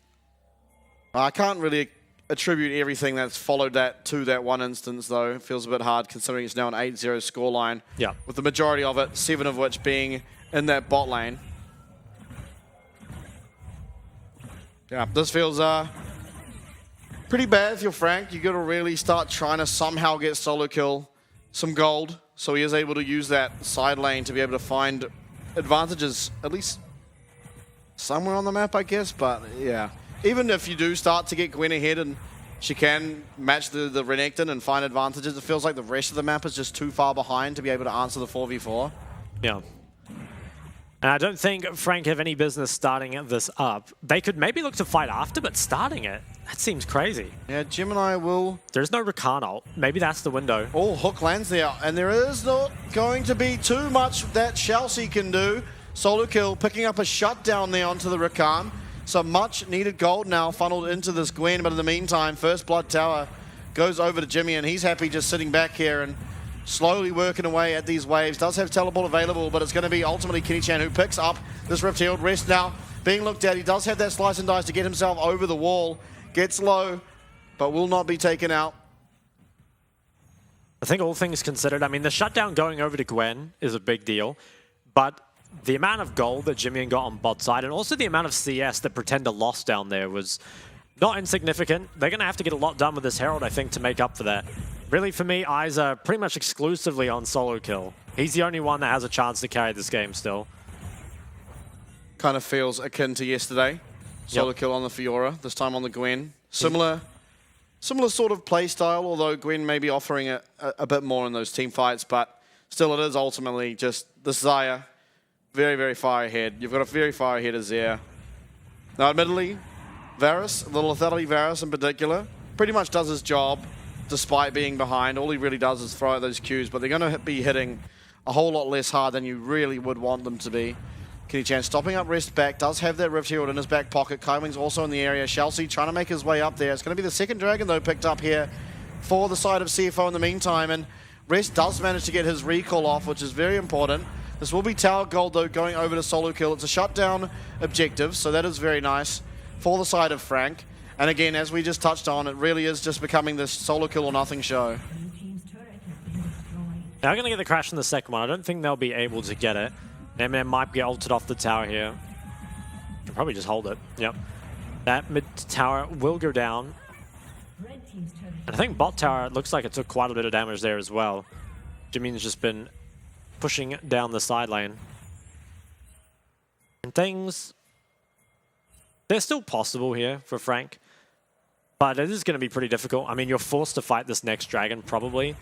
Speaker 9: I can't really attribute everything that's followed that to that one instance, though. It feels a bit hard considering it's now an 8-0 scoreline.
Speaker 10: Yeah.
Speaker 9: With the majority of it, 7 of which being in that bot lane. Yeah, this feels pretty bad if you're Frank. You got to really start trying to somehow get solo kill some gold, so he is able to use that side lane to be able to find advantages, at least somewhere on the map, I guess. But yeah, even if you do start to get Gwen ahead and she can match the Renekton and find advantages. It feels like the rest of the map is just too far behind to be able to answer the 4v4.
Speaker 10: Yeah. And I don't think Frank have any business starting this up. They could maybe look to fight after, but starting it, that seems crazy.
Speaker 9: Yeah, Gemini will...
Speaker 10: There's no Rakan ult. Maybe that's the window.
Speaker 9: Oh, hook lands there, and there is not going to be too much that Chelsea can do. Solo kill, picking up a shutdown there onto the Rakan. Some much needed gold now funneled into this Gwen, but in the meantime, First Blood Tower goes over to Jimmy, and he's happy just sitting back here and slowly working away at these waves. Does have teleport available, but it's going to be ultimately Kenny Chan who picks up this Rift Shield. Rest now being looked at. He does have that slice and dice to get himself over the wall. Gets low, but will not be taken out.
Speaker 10: I think all things considered, I mean, the shutdown going over to Gwen is a big deal, but the amount of gold that Jimmy got on bot side and also the amount of CS that Pretender lost down there was not insignificant. They're going to have to get a lot done with this Herald, I think, to make up for that. Really, for me, eyes are pretty much exclusively on Solo Kill. He's the only one that has a chance to carry this game still.
Speaker 9: Kind of feels akin to yesterday. Solo kill on the Fiora, this time on the Gwen. Similar sort of play style, although Gwen may be offering a bit more in those team fights, but still it is ultimately just the Xayah very, very far ahead. You've got a very far ahead of Xayah. Now, admittedly, Varus, the lethality Varus in particular, pretty much does his job despite being behind. All he really does is throw out those Qs, but they're going to be hitting a whole lot less hard than you really would want them to be. Kenny Chan stopping up Rest back, does have that Rift Shield in his back pocket. Kaiwing's also in the area. Chelsea trying to make his way up there. It's going to be the second Dragon, though, picked up here for the side of CFO in the meantime, and Rest does manage to get his recall off, which is very important. This will be tower gold, though, going over to Solo Kill. It's a shutdown objective, so that is very nice for the side of Frank. And again, as we just touched on, it really is just becoming this Solo Kill or nothing show.
Speaker 10: Now, I'm going to get the crash in the second one. I don't think they'll be able to get it. Eminem might get ulted off the tower here. Can probably just hold it. Yep. That mid tower will go down. And I think bot tower, it looks like it took quite a bit of damage there as well. Jimin's just been pushing down the side lane. And things, they're still possible here for Frank. But it is going to be pretty difficult. I mean, you're forced to fight this next dragon, probably.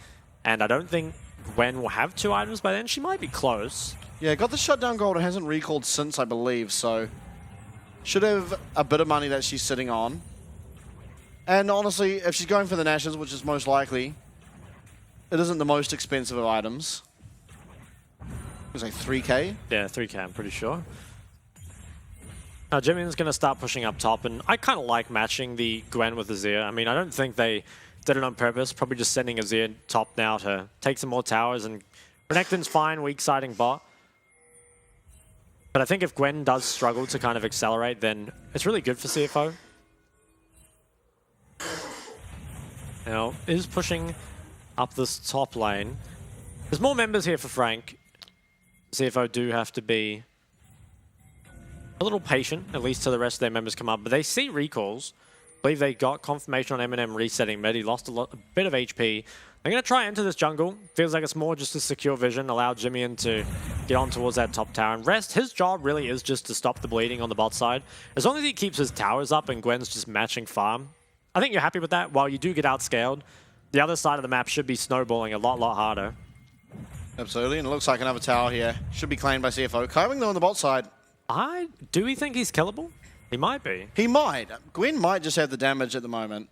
Speaker 10: And I don't think Gwen will have 2 items by then. She might be close.
Speaker 9: Yeah, got the shutdown gold and hasn't recalled since, I believe, so should have a bit of money that she's sitting on. And honestly, if she's going for the Nashes, which is most likely, it isn't the most expensive of items. It was like 3k?
Speaker 10: Yeah, 3k, I'm pretty sure. Now, Jimin's going to start pushing up top, and I kind of like matching the Gwen with the Azir. I mean, I don't think they did it on purpose, probably just sending Azir top now to take some more towers, and Renekton's fine, weak-siding bot. But I think if Gwen does struggle to kind of accelerate, then it's really good for CFO. Now, is pushing up this top lane. There's more members here for Frank. CFO do have to be a little patient, at least till the rest of their members come up. But they see recalls. I believe they got confirmation on Eminem resetting mid. He lost a bit of HP. They're going to try into this jungle. Feels like it's more just to secure vision, allow Jimmy to get on towards that top tower. And Rest, his job really is just to stop the bleeding on the bot side. As long as he keeps his towers up and Gwen's just matching farm, I think you're happy with that. While you do get outscaled, the other side of the map should be snowballing a lot harder.
Speaker 9: Absolutely, and it looks like another tower here. Should be claimed by CFO. Kaiwing, though, on the bot side.
Speaker 10: Do we think he's killable? He might be.
Speaker 9: He might. Gwen might just have the damage at the moment.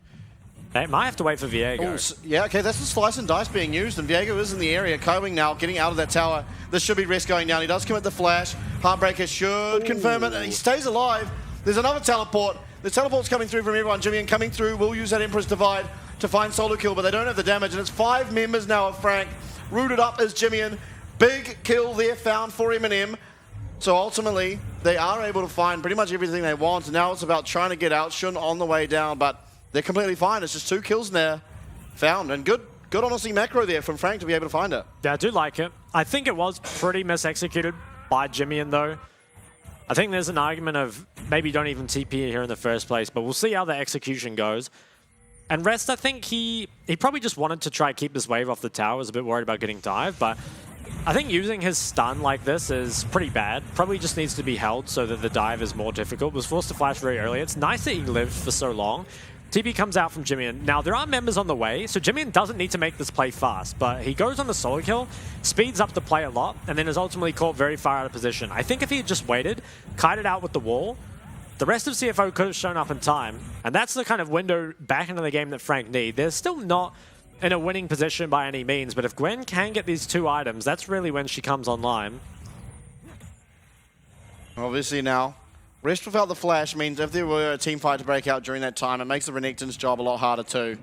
Speaker 10: They might have to wait for Viego.
Speaker 9: Oh, yeah, okay, that's the slice and dice being used, and Viego is in the area. Kaiwing now getting out of that tower. This should be Rest going down. He does commit the flash. Heartbreaker should confirm it, and he stays alive. There's another teleport. The teleport's coming through from everyone. Jimmy and coming through will use that Emperor's Divide to find Solo Kill, but they don't have the damage, and it's 5 members now of Frank. Rooted up is Jimmy. Big kill there found for Eminem. So ultimately, they are able to find pretty much everything they want. Now it's about trying to get out. Shun on the way down, but they're completely fine. It's just 2 kills there found. And good honestly, macro there from Frank to be able to find it.
Speaker 10: Yeah, I do like it. I think it was pretty mis-executed by Jimmy, though. I think there's an argument of maybe don't even TP here in the first place, but we'll see how the execution goes. And Rest, I think he probably just wanted to try to keep this wave off the tower. Was a bit worried about getting dived, but I think using his stun like this is pretty bad. Probably just needs to be held so that the dive is more difficult. Was forced to flash very early. It's nice that he lived for so long. TP comes out from Jimmy. Now, there are members on the way, so Jimmy doesn't need to make this play fast, but he goes on the solo kill, speeds up the play a lot, and then is ultimately caught very far out of position. I think if he had just waited, kited out with the wall, the rest of CFO could have shown up in time, and that's the kind of window back into the game that Frank need. They're still not in a winning position by any means, but if Gwen can get these 2 items, that's really when she comes online.
Speaker 9: Obviously now, rest without the flash means if there were a team fight to break out during that time, it makes the Renekton's job a lot harder too.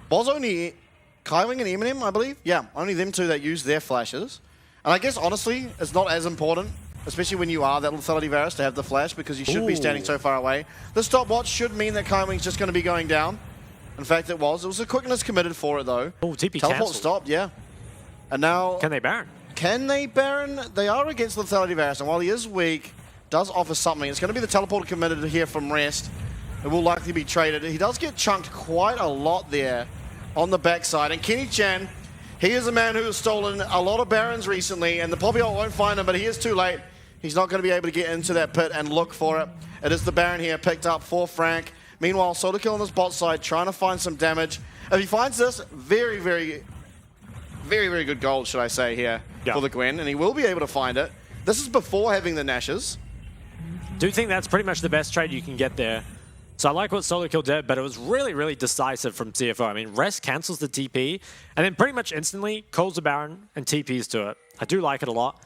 Speaker 9: Was only Kaiwing and Eminem, I believe? Yeah, only them 2 that used their flashes. And I guess, honestly, it's not as important, especially when you are that lethality Varus, to have the flash, because you should be standing so far away. The stopwatch should mean that Kaiwing's just going to be going down. In fact, it was. It was a quickness committed for it, though.
Speaker 10: Oh, TP
Speaker 9: Teleport
Speaker 10: cancelled.
Speaker 9: stopped, yeah. And now...
Speaker 10: Can they Baron?
Speaker 9: Can they Baron? They are against lethality Varus, and while he is weak, does offer something. It's going to be the teleport committed here from Rest. It will likely be traded. He does get chunked quite a lot there on the backside. And Kenny Chan, he is a man who has stolen a lot of Barons recently, and the Poppy ult won't find him, but he is too late. He's not going to be able to get into that pit and look for it. It is the Baron here, picked up for Frank. Meanwhile, solo kill on this bot side, trying to find some damage. If he finds this, very, very good gold, should I say, here for the Gwen, and he will be able to find it. This is before having the Nashes.
Speaker 10: Do think that's pretty much the best trade you can get there. So I like what solo kill did, but it was really, really decisive from CFO. I mean, Rest cancels the TP, and then pretty much instantly calls the Baron and TPs to it. I do like it a lot.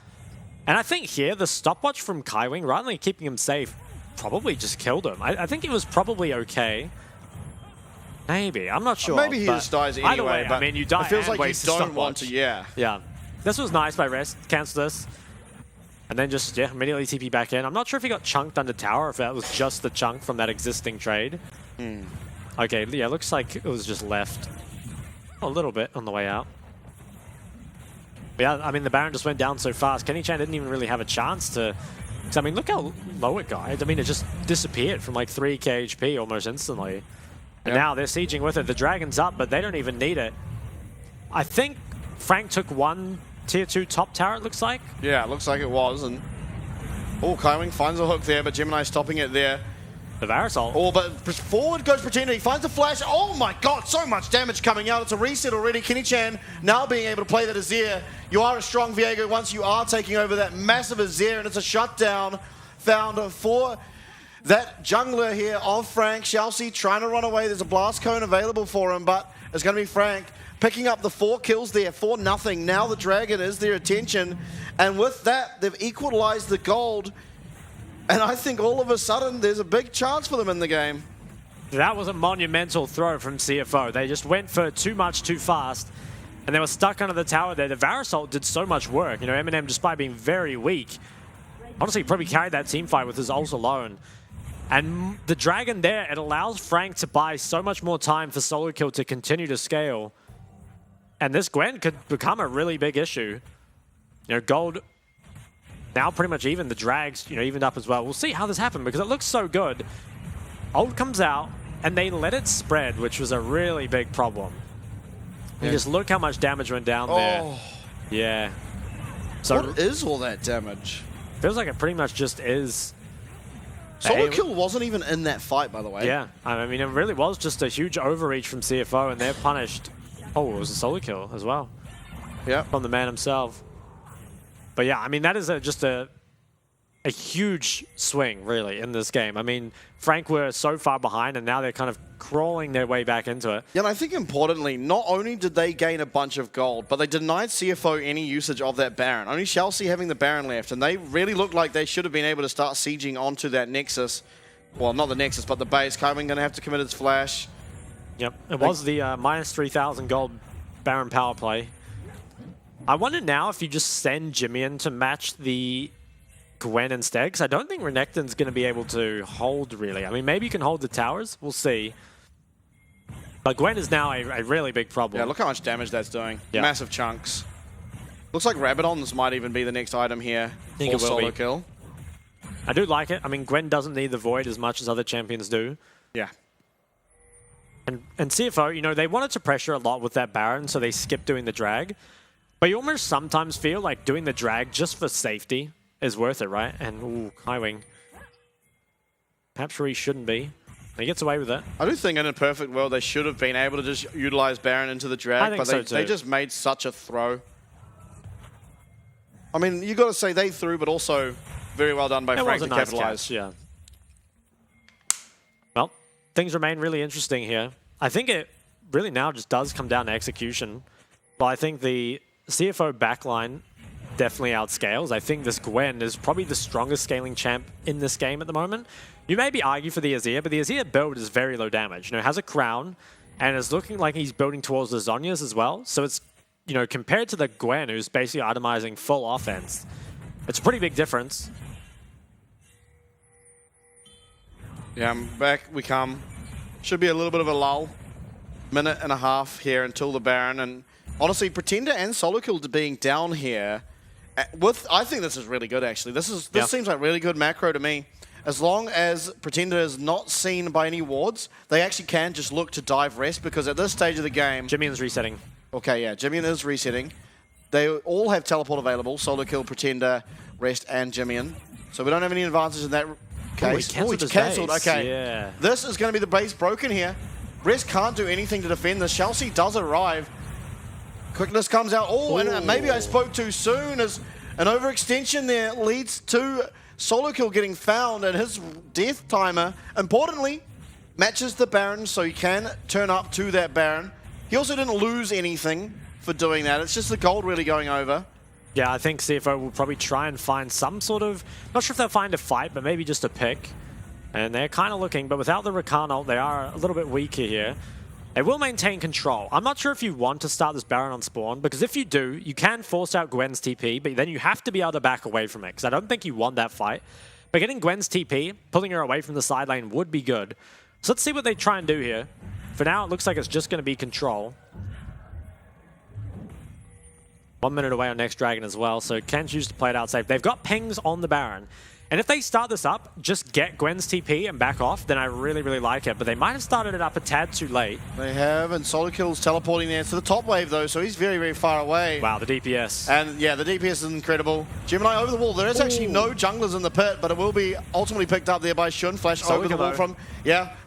Speaker 10: And I think here, the stopwatch from Kaiwing, rather than keeping him safe, probably just killed him. I think it was probably okay. Maybe, I'm not sure.
Speaker 9: Maybe he just dies anyway,
Speaker 10: either way,
Speaker 9: but
Speaker 10: I mean, you die
Speaker 9: it feels
Speaker 10: and
Speaker 9: like
Speaker 10: waste
Speaker 9: you
Speaker 10: the
Speaker 9: don't want to,
Speaker 10: stopwatch. Yeah. This was nice by Rest. Cancel this. And then just, immediately TP back in. I'm not sure if he got chunked under tower, if that was just the chunk from that existing trade. Okay, yeah, looks like it was just left a little bit on the way out. But yeah, I mean, the Baron just went down so fast. Kenny Chan didn't even really have a chance to... Cause, I mean, look how low it got. I mean, it just disappeared from like 3k HP almost instantly. And now they're sieging with it. The Dragon's up, but they don't even need it. I think Frank took 1 tier 2 top tower, it looks like.
Speaker 9: Yeah, it looks like it was. And oh, Kaiwing finds a hook there, but Gemini stopping it there.
Speaker 10: The Varus ult.
Speaker 9: Oh, but forward goes Pretender. He finds the flash. Oh my god, so much damage coming out. It's a reset already. Kenny Chan now being able to play that Azir. You are a strong Viego once you are taking over that massive Azir, and it's a shutdown found for that jungler here of Frank. Chelsea trying to run away. There's a blast cone available for him, but it's going to be Frank picking up the 4 kills there for nothing. Now the Dragon is their attention, and with that, they've equalized the gold. And I think all of a sudden, there's a big chance for them in the game.
Speaker 10: That was a monumental throw from CFO. They just went for too much too fast, and they were stuck under the tower there. The Varus ult did so much work. You know, Eminem, despite being very weak, honestly, probably carried that team fight with his ult alone. And the Dragon there, it allows Frank to buy so much more time for solo kill to continue to scale. And this Gwen could become a really big issue. You know, gold now pretty much even. The drags, you know, evened up as well. We'll see how this happens because it looks so good. Ult comes out and they let it spread, which was a really big problem. You just look how much damage went down there. Yeah. So
Speaker 9: what is all that damage?
Speaker 10: Feels like it pretty much just is.
Speaker 9: Solo kill wasn't even in that fight, by the way.
Speaker 10: Yeah, I mean, it really was just a huge overreach from CFO, and they're punished. Oh, it was a solo kill as well.
Speaker 9: Yeah,
Speaker 10: from the man himself. But yeah, I mean, that is just a huge swing, really, in this game. I mean, Frank were so far behind, and now they're kind of crawling their way back into it.
Speaker 9: Yeah, and I think importantly, not only did they gain a bunch of gold, but they denied CFO any usage of that Baron. Only Chelsea having the Baron left, and they really looked like they should have been able to start sieging onto that Nexus. Well, not the Nexus, but the base. Kaiwing going to have to commit its flash.
Speaker 10: Yep, it was the minus 3,000 gold Baron power play. I wonder now if you just send Jimmy in to match the Gwen instead, because I don't think Renekton's going to be able to hold, really. I mean, maybe you can hold the towers. We'll see. But Gwen is now a really big problem.
Speaker 9: Yeah, look how much damage that's doing. Yeah. Massive chunks. Looks like Rabadons might even be the next item here for solo kill.
Speaker 10: I do like it. I mean, Gwen doesn't need the Void as much as other champions do.
Speaker 9: Yeah.
Speaker 10: And CFO, you know, they wanted to pressure a lot with that Baron, so they skipped doing the drag. But you almost sometimes feel like doing the drag just for safety is worth it, right? And, ooh, Kaiwing. Perhaps where he shouldn't be. He gets away with it.
Speaker 9: I do think in a perfect world they should have been able to just utilize Baron into the drag,
Speaker 10: I think
Speaker 9: but
Speaker 10: so
Speaker 9: they
Speaker 10: too.
Speaker 9: just made such a throw. I mean, you got to say they threw, but also very well done by
Speaker 10: It
Speaker 9: Frank
Speaker 10: was
Speaker 9: to
Speaker 10: a nice
Speaker 9: capitalize.
Speaker 10: catch, yeah. Well, things remain really interesting here. I think it really now just does come down to execution. But I think the CFO backline definitely outscales. I think this Gwen is probably the strongest scaling champ in this game at the moment. You maybe argue for the Azir, but the Azir build is very low damage. You know, has a crown, and is looking like he's building towards the Zhonya's as well. So it's, you know, compared to the Gwen, who's basically itemizing full offense, it's a pretty big difference.
Speaker 9: Yeah, back we come. Should be a little bit of a lull. Minute and a half here until the Baron. And honestly, Pretender and Solo Kill being down here, I think this is really good, actually. This seems like really good macro to me. As long as Pretender is not seen by any wards, they actually can just look to dive rest, because at this stage of the game...
Speaker 10: Jimmian's resetting.
Speaker 9: Okay, yeah, Jimmian is resetting. They all have teleport available, Solo Kill, Pretender, Rest, and Jimmian. So we don't have any advantage in that case.
Speaker 10: He cancelled his
Speaker 9: cancelled,
Speaker 10: base.
Speaker 9: okay.
Speaker 10: Yeah.
Speaker 9: This is going to be the base broken here. Rest can't do anything to defend this. Chelsea does arrive. Quickness comes out. Oh, and maybe I spoke too soon, as an overextension there leads to Solo Kill getting found, and his death timer, importantly, matches the Baron, so he can turn up to that Baron. He also didn't lose anything for doing that. It's just the gold really going over.
Speaker 10: Yeah, I think CFO will probably try and find some sort of... Not sure if they'll find a fight, but maybe just a pick. And they're kind of looking, but without the Rakan ult, they are a little bit weaker here. They will maintain control. I'm not sure if you want to start this Baron on spawn, because if you do, you can force out Gwen's TP, but then you have to be able to back away from it, because I don't think you want that fight. But getting Gwen's TP, pulling her away from the side lane would be good. So let's see what they try and do here. For now, it looks like it's just going to be control. 1 minute away on next Dragon as well, so can choose to play it out safe. They've got pings on the Baron. And if they start this up, just get Gwen's TP and back off, then I really, really like it. But they might have started it up a tad too late.
Speaker 9: They have, and Solo Kill's teleporting there to the top wave, though, so he's very, very far away.
Speaker 10: Wow, the DPS.
Speaker 9: And yeah, the DPS is incredible. Gemini over the wall. There is actually no junglers in the pit, but it will be ultimately picked up there by Shun. Flash over the wall from,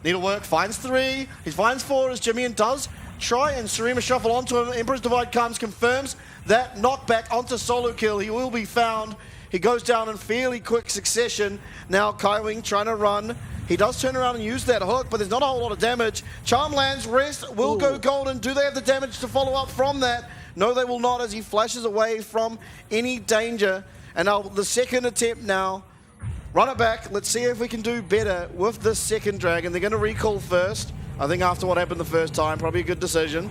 Speaker 9: Needlework finds 3. He finds 4 as Jimmian does try and Sarima shuffle onto him. Emperor's Divide comes, confirms that knockback onto Solo Kill. He will be found. He goes down in fairly quick succession. Now Kaiwing trying to run. He does turn around and use that hook, but there's not a whole lot of damage. Charm lands, Rest will go golden. Do they have the damage to follow up from that? No, they will not, as he flashes away from any danger. And now the second attempt now. Run it back. Let's see if we can do better with this second Dragon. They're going to recall first. I think after what happened the first time, probably a good decision.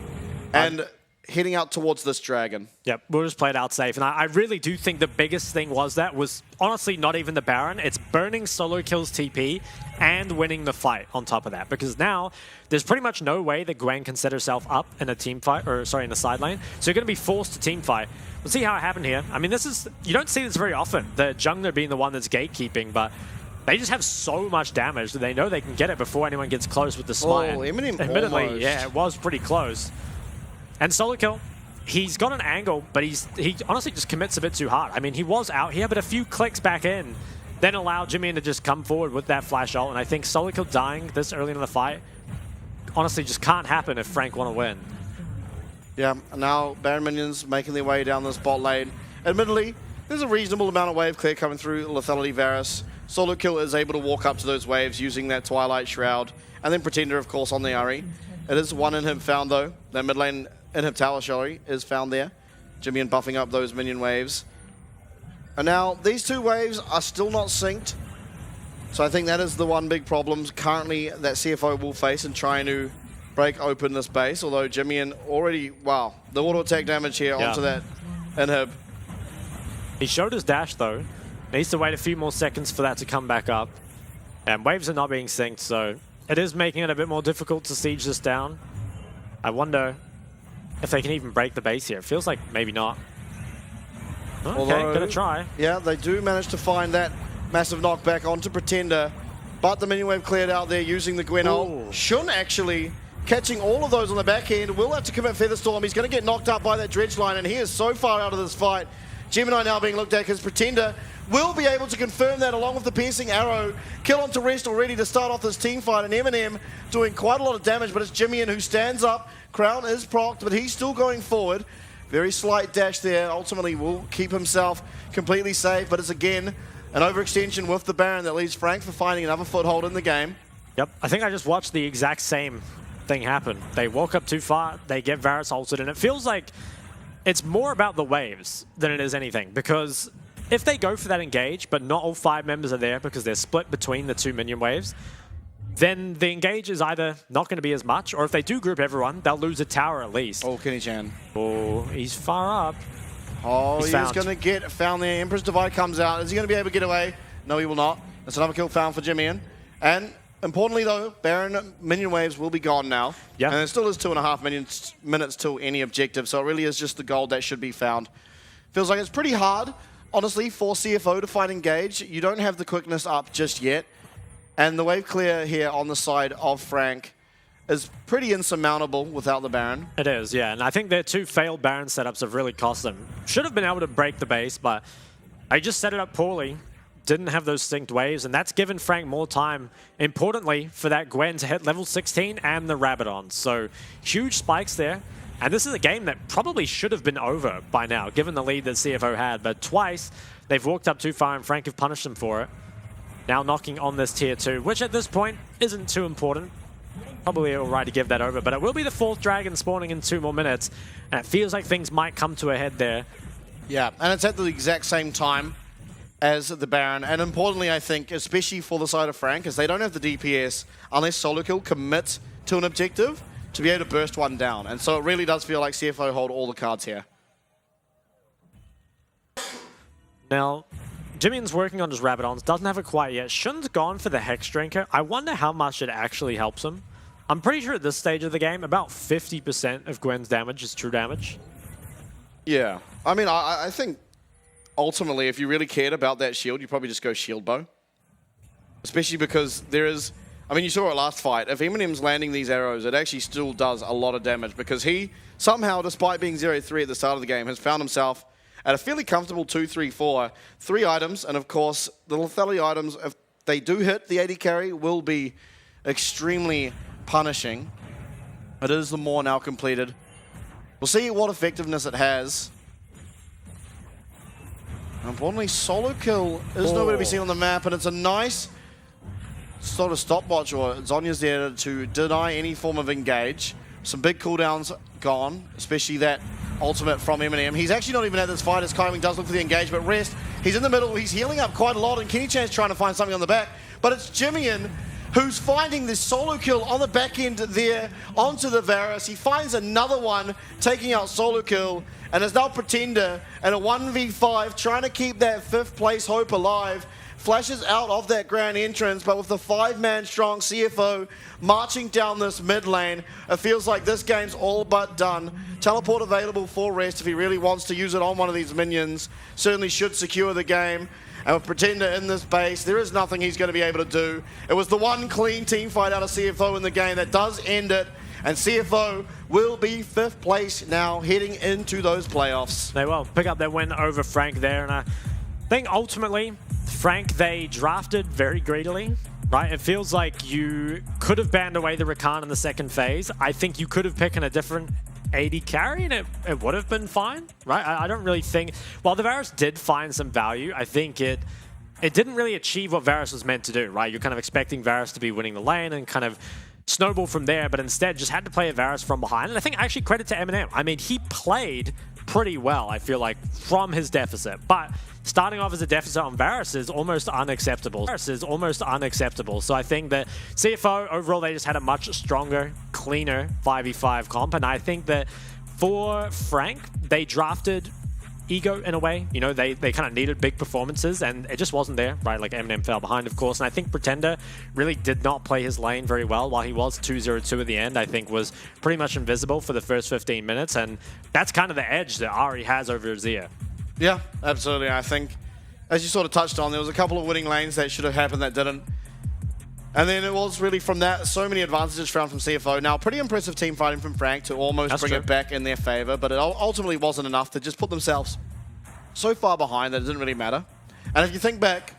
Speaker 9: And heading out towards this Dragon.
Speaker 10: Yep, we'll just play it out safe. And I really do think the biggest thing was honestly not even the Baron. It's burning Solo Kill's TP and winning the fight on top of that. Because now there's pretty much no way that Gwen can set herself up in a team fight, or sorry, in the side lane. So you're going to be forced to team fight. We'll see how it happened here. I mean, you don't see this very often, the jungler being the one that's gatekeeping, but they just have so much damage that they know they can get it before anyone gets close with the smite.
Speaker 9: Oh, admittedly,
Speaker 10: yeah, it was pretty close. And Solo Kill, he's got an angle, but he honestly just commits a bit too hard. I mean, he was out here, but a few clicks back in, then allowed Jimmian to just come forward with that flash ult. And I think Solo Kill dying this early in the fight, honestly, just can't happen if Frank want to win.
Speaker 9: Yeah, now Baron minions making their way down this bot lane. Admittedly, there's a reasonable amount of wave clear coming through Lethality Varus. Solo Kill is able to walk up to those waves using that Twilight Shroud. And then Pretender, of course, on the Ahri. It is one inhib found, though. That mid lane inhib tower, is found there. Jimmian buffing up those minion waves. And now, these two waves are still not synced. So I think that is the one big problem currently that CFO will face in trying to break open this base. Although Jimmian already, wow, the auto attack damage here onto that inhib.
Speaker 10: He showed his dash, though. Needs to wait a few more seconds for that to come back up. And waves are not being synced, so it is making it a bit more difficult to siege this down. I wonder if they can even break the base here. It feels like maybe not. Okay,
Speaker 9: Although,
Speaker 10: gonna try.
Speaker 9: Yeah, they do manage to find that massive knockback onto Pretender, but the minion wave cleared out there using the Gwen ult. Shun actually catching all of those on the back end. Will have to commit Featherstorm. He's going to get knocked up by that dredge line, and he is so far out of this fight. Gemini now being looked at because Pretender will be able to confirm that along with the piercing arrow. Kill onto Rest already to start off this team fight, and Eminem doing quite a lot of damage, but it's Jimmy who stands up. Crown is procced, but he's still going forward. Very slight dash there. Ultimately will keep himself completely safe, but it's again an overextension with the Baron that leaves Frank for finding another foothold in the game.
Speaker 10: Yep, I think I just watched the exact same thing happen. They walk up too far, they get Varus ulted, and it feels like it's more about the waves than it is anything, because if they go for that engage, but not all 5 members are there because they're split between the 2 minion waves, then the engage is either not going to be as much, or if they do group everyone, they'll lose a tower at least.
Speaker 9: Oh, Kenny-chan.
Speaker 10: Oh, he's far up.
Speaker 9: Oh, he's going to get found there. Emperor's Divide comes out. Is he going to be able to get away? No, he will not. That's another kill found for Jimmy. And importantly, though, Baron minion waves will be gone now.
Speaker 10: Yeah.
Speaker 9: And it still is 2.5 minutes till any objective, so it really is just the gold that should be found. Feels like it's pretty hard, honestly, for CFO to find engage. You don't have the quickness up just yet. And the wave clear here on the side of Frank is pretty insurmountable without the Baron.
Speaker 10: It is, yeah. And I think their 2 failed Baron setups have really cost them. Should have been able to break the base, but I just set it up poorly. Didn't have those synced waves, and that's given Frank more time, importantly, for that Gwen to hit level 16 and the Rabadon. So huge spikes there. And this is a game that probably should have been over by now, given the lead that CFO had. But twice, they've walked up too far, and Frank have punished them for it. Now knocking on this tier 2, which at this point isn't too important. Probably alright to give that over, but it will be the 4th dragon spawning in 2 more minutes, and it feels like things might come to a head there.
Speaker 9: Yeah, and it's at the exact same time as the Baron, and importantly, I think, especially for the side of Frank, is they don't have the DPS unless solo kill commits to an objective to be able to burst one down, and so it really does feel like CFO hold all the cards here.
Speaker 10: Now, Jimmy's working on his Rabadons, doesn't have it quite yet. Shun's gone for the Hex Drinker. I wonder how much it actually helps him. I'm pretty sure at this stage of the game, about 50% of Gwen's damage is true damage.
Speaker 9: Yeah, I mean, I think ultimately, if you really cared about that shield, you probably just go shield bow. Especially because there is, I mean, you saw it last fight. If Eminem's landing these arrows, it actually still does a lot of damage because he somehow, despite being 0-3 at the start of the game, has found himself at a fairly comfortable 2-3-4. 3 items, and of course, the lethality items, if they do hit the 80 carry, will be extremely punishing. It is the Maw now completed. We'll see what effectiveness it has. And importantly, solo kill is nowhere to be seen on the map, and it's a nice sort of stopwatch, or Zonya's there to deny any form of engage. Some big cooldowns gone, especially that ultimate from Eminem. He's actually not even at this fight as Kyming does look for the engage, but Rest, he's in the middle, he's healing up quite a lot, and Kenny-chan's trying to find something on the back, but it's Jimmy who's finding this solo kill on the back end there onto the Varus. He finds another one, taking out solo kill, and is now Pretender and a 1v5 trying to keep that 5th place hope alive. Flashes out of that grand entrance, but with the 5-man strong CFO marching down this mid lane, it feels like this game's all but done. Teleport available for Rest if he really wants to use it on one of these minions. Certainly should secure the game. And with Pretender in this base, there is nothing he's going to be able to do. It was the one clean team fight out of CFO in the game that does end it. And CFO will be 5th place now, heading into those playoffs.
Speaker 10: They will pick up their win over Frank there. And I think ultimately, Frank, they drafted very greedily, right? It feels like you could have banned away the Rakan in the 2nd phase. I think you could have picked a different 80 carry and it would have been fine, right? I don't really think, while the Varus did find some value, I think it didn't really achieve what Varus was meant to do, right? You're kind of expecting Varus to be winning the lane and kind of snowball from there, but instead just had to play a Varus from behind. And I think actually credit to Eminem. I mean, he played pretty well, I feel like, from his deficit, but starting off as a deficit on Varus is almost unacceptable. So I think that CFO, overall, they just had a much stronger, cleaner 5v5 comp. And I think that for Frank, they drafted ego in a way. You know, they kind of needed big performances, and it just wasn't there, right? Like Eminem fell behind, of course. And I think Pretender really did not play his lane very well. While he was 2-0-2 at the end, I think was pretty much invisible for the first 15 minutes. And that's kind of the edge that Ari has over Azir.
Speaker 9: Yeah, absolutely. I think, as you sort of touched on, there was a couple of winning lanes that should have happened that didn't. And then it was really from that, so many advantages found from CFO. Now, pretty impressive team fighting from Frank to almost bring it back in their favor, but it ultimately wasn't enough to just put themselves so far behind that it didn't really matter. And if you think back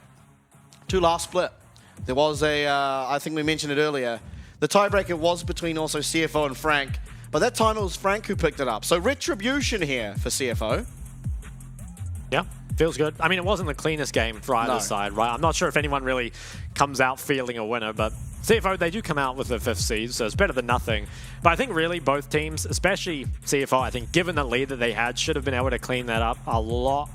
Speaker 9: to last split, there was a, I think we mentioned it earlier, the tiebreaker was between also CFO and Frank, but that time it was Frank who picked it up. So retribution here for CFO.
Speaker 10: Yeah, feels good. I mean, it wasn't the cleanest game for either side, right? I'm not sure if anyone really comes out feeling a winner, but CFO, they do come out with the 5th seed, so it's better than nothing. But I think really both teams, especially CFO, I think given the lead that they had, should have been able to clean that up a lot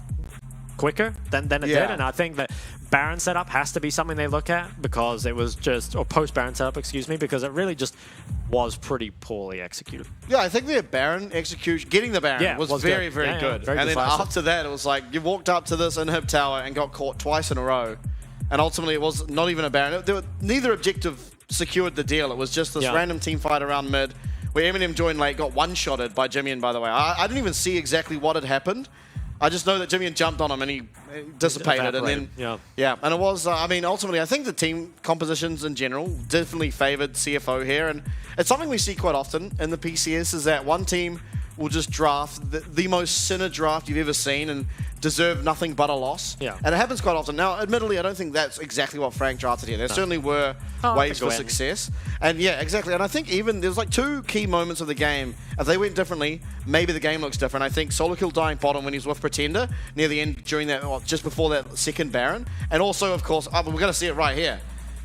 Speaker 10: quicker than it did. And I think that Baron setup has to be something they look at because it was just, or post-Baron setup, excuse me, because it really just was pretty poorly executed.
Speaker 9: Yeah, I think the Baron execution, getting the Baron was very,
Speaker 10: good.
Speaker 9: very good.
Speaker 10: Very
Speaker 9: and
Speaker 10: decisive.
Speaker 9: then after that, it was like you walked up to this inhib tower and got caught twice in a row. And ultimately, it was not even a Baron. Neither objective secured the deal. It was just this random team fight around mid where Eminem joined late, got one-shotted by Jimmy, by the way. I didn't even see exactly what had happened. I just know that Jimmy jumped on him and he dissipated. And then, and it was, I mean, ultimately, I think the team compositions in general definitely favored CFO here. And it's something we see quite often in the PCS is that one team will just draft the most sinner draft you've ever seen and deserve nothing but a loss.
Speaker 10: Yeah.
Speaker 9: And it happens quite often. Now, admittedly, I don't think that's exactly what Frank drafted here. There certainly were ways for success. And yeah, exactly. And I think even there's like 2 key moments of the game. If they went differently, maybe the game looks different. I think Solo Kill dying bottom when he's with Pretender near the end during that, well, just before that second Baron. And also, of course, we're going to see it right here.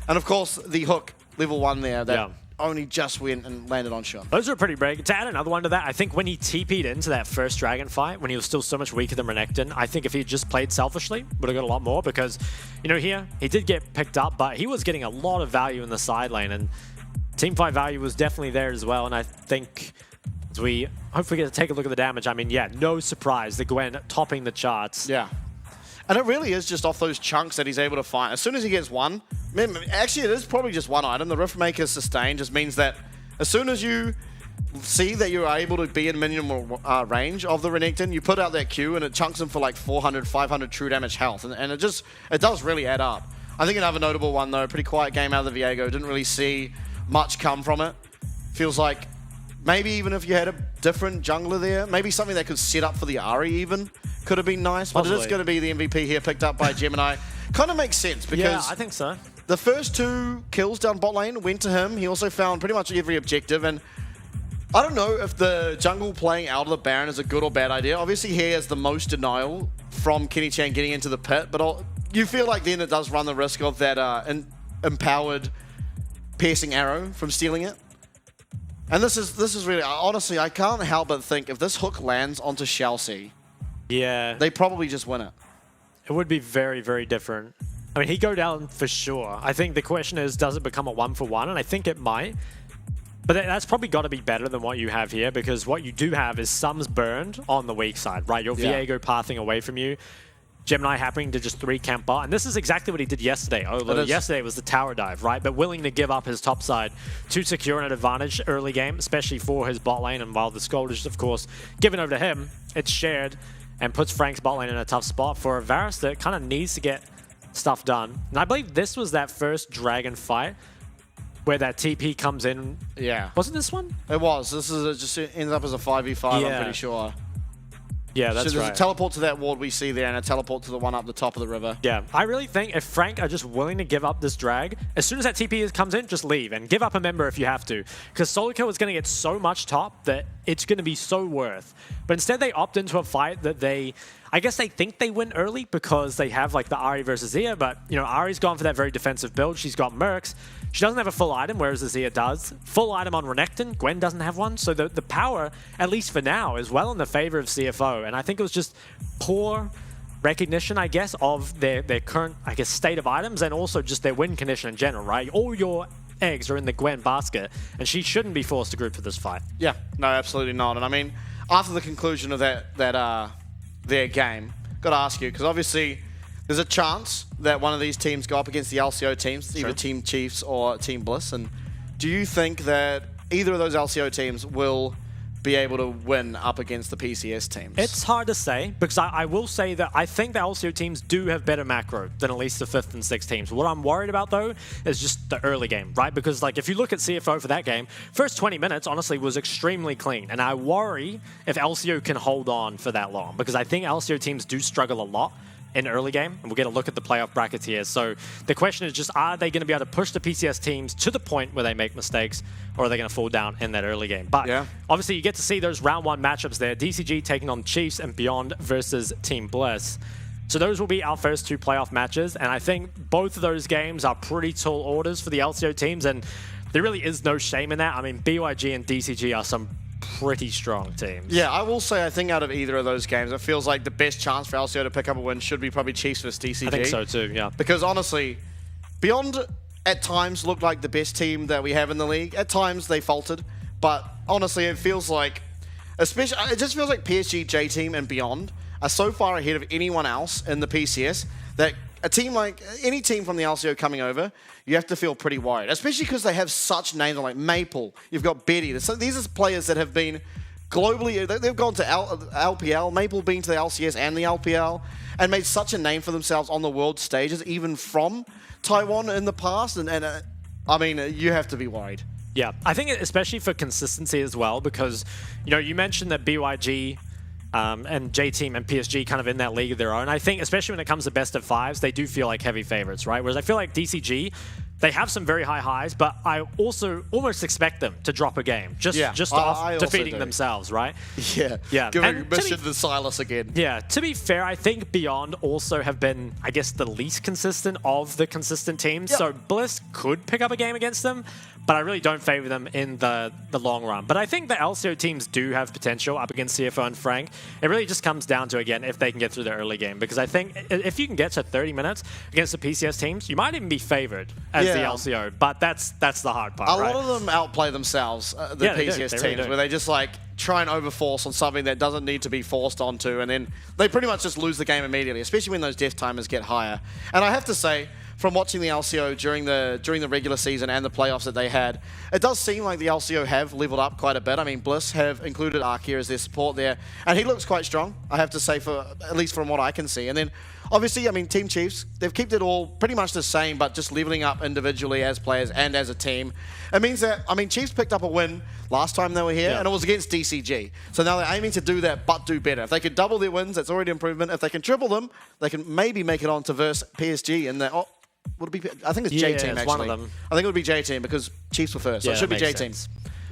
Speaker 9: And of course, the hook, level 1 there. That only just went and landed on shot.
Speaker 10: Those are pretty big. To add another one to that, I think when he TP'd into that first Dragon fight, when he was still so much weaker than Renekton, I think if he just played selfishly, would have got a lot more because, you know, here, he did get picked up, but he was getting a lot of value in the side lane, and teamfight value was definitely there as well, and I think as we hopefully get to take a look at the damage, I mean, yeah, no surprise, the Gwen topping the charts.
Speaker 9: Yeah. And it really is just off those chunks that he's able to find. As soon as he gets one, actually it is probably just one item. The Riftmaker sustain just means that as soon as you see that you're able to be in minimal range of the Renekton, you put out that Q and it chunks him for like 400, 500 true damage health. And it does really add up. I think another notable one though, pretty quiet game out of the Viego. Didn't really see much come from it. Feels like maybe even if you had a different jungler there, maybe something that could set up for the Ahri even could have been nice, but it is going to be the MVP here picked up by Gemini. Kind of makes sense because
Speaker 10: yeah, I think so.
Speaker 9: The first 2 kills down bot lane went to him. He also found pretty much every objective, and I don't know if the jungle playing out of the Baron is a good or bad idea. Obviously, he has the most denial from Kenny Chan getting into the pit, but you feel like then it does run the risk of that empowered piercing arrow from stealing it. And this is really, honestly, I can't help but think if this hook lands onto Chelsea, they probably just win it.
Speaker 10: It would be very, very different. I mean, he'd go down for sure. I think the question is, does it become a 1-for-1? And I think it might. But that's probably got to be better than what you have here, because what you do have is Sums burned on the weak side, right? Your Viego pathing away from you. Gemini happening to just 3 camp bar. And this is exactly what he did yesterday. Although yesterday was the tower dive, right? But willing to give up his top side to secure an advantage early game, especially for his bot lane. And while the Scold is, of course, given over to him, it's shared and puts Frank's bot lane in a tough spot for a Varus that kind of needs to get stuff done. And I believe this was that first Dragon fight where that TP comes in.
Speaker 9: Yeah.
Speaker 10: Wasn't this one?
Speaker 9: It was. This is just ends up as a 5v5, I'm pretty sure.
Speaker 10: Yeah, that's
Speaker 9: so there's
Speaker 10: right.
Speaker 9: a teleport to that ward we see there and a teleport to the one up the top of the river.
Speaker 10: Yeah, I really think if Frank are just willing to give up this drag, as soon as that TP comes in, just leave and give up a member if you have to. Because Solo Kill is going to get so much top that it's going to be so worth. But instead they opt into a fight that I guess they think they win early because they have like the Ahri versus Zia, but you know, Ahri's gone for that very defensive build. She's got Mercs. She doesn't have a full item, whereas Zia does. Full item on Renekton. Gwen doesn't have one. So the power, at least for now, is well in the favor of CFO. And I think it was just poor recognition, I guess, of their current, I guess, state of items and also just their win condition in general, right? All your eggs are in the Gwen basket, and she shouldn't be forced to group for this fight.
Speaker 9: Yeah, no, absolutely not. And I mean, after the conclusion of their game, got to ask you, because obviously there's a chance that one of these teams go up against the LCO teams, either Team Chiefs or Team Bliss. And do you think that either of those LCO teams will be able to win up against the PCS teams?
Speaker 10: It's hard to say, because I will say that I think the LCO teams do have better macro than at least the 5th and 6th teams. What I'm worried about, though, is just the early game, right? Because, like, if you look at CFO for that game, first 20 minutes, honestly, was extremely clean. And I worry if LCO can hold on for that long, because I think LCO teams do struggle a lot in early game, and we'll get a look at the playoff brackets here. So the question is just, are they going to be able to push the PCS teams to the point where they make mistakes, or are they going to fall down in that early game? But obviously you get to see those round 1 matchups there. DCG taking on Chiefs and Beyond versus Team Bliss. So those will be our first 2 playoff matches, and I think both of those games are pretty tall orders for the LCO teams, and there really is no shame in that. I mean, BYG and DCG are some pretty strong teams.
Speaker 9: Yeah, I will say I think out of either of those games, it feels like the best chance for LCO to pick up a win should be probably Chiefs vs DCG.
Speaker 10: I think so too, yeah.
Speaker 9: Because honestly, Beyond at times looked like the best team that we have in the league. At times they faltered, but honestly it feels like, especially, it just feels like PSG, J-Team and Beyond are so far ahead of anyone else in the PCS that a team like, any team from the LCO coming over, you have to feel pretty worried. Especially because they have such names like Maple, you've got Betty. So these are players that have been globally, they've gone to LPL, Maple been to the LCS and the LPL, and made such a name for themselves on the world stages, even from Taiwan in the past. And I mean, you have to be worried.
Speaker 10: Yeah, I think especially for consistency as well, because, you know, you mentioned that BYG and J-Team and PSG kind of in that league of their own. I think, especially when it comes to best of 5s, they do feel like heavy favorites, right? Whereas I feel like DCG, they have some very high highs, but I also almost expect them to drop a game just off defeating themselves, right?
Speaker 9: Yeah. Giving mission to Silas again.
Speaker 10: Yeah, to be fair, I think Beyond also have been, I guess, the least consistent of the consistent teams. So Bliss could pick up a game against them, but I really don't favor them in the long run. But I think the LCO teams do have potential up against CFO and Frank. It really just comes down to, again, if they can get through the early game. Because I think if you can get to 30 minutes against the PCS teams, you might even be favored as the LCO. But that's the hard part,
Speaker 9: A lot of them outplay themselves, the PCS teams, really where they just like try and overforce on something that doesn't need to be forced onto, and then they pretty much just lose the game immediately, especially when those death timers get higher. And I have to say, from watching the LCO during the regular season and the playoffs that they had, it does seem like the LCO have leveled up quite a bit. I mean, Bliss have included Arkia as their support there, and he looks quite strong, I have to say, for at least from what I can see. And then, obviously, I mean, Team Chiefs, they've kept it all pretty much the same, but just leveling up individually as players and as a team. It means that, I mean, Chiefs picked up a win last time they were here, and it was against DCG. So now they're aiming to do that, but do better. If they could double their wins, that's already improvement. If they can triple them, they can maybe make it on to verse PSG in the... Would it be? I think it's J-Team, actually.
Speaker 10: One of them.
Speaker 9: I think it would be J-Team because Chiefs were first. So it should be J-Team.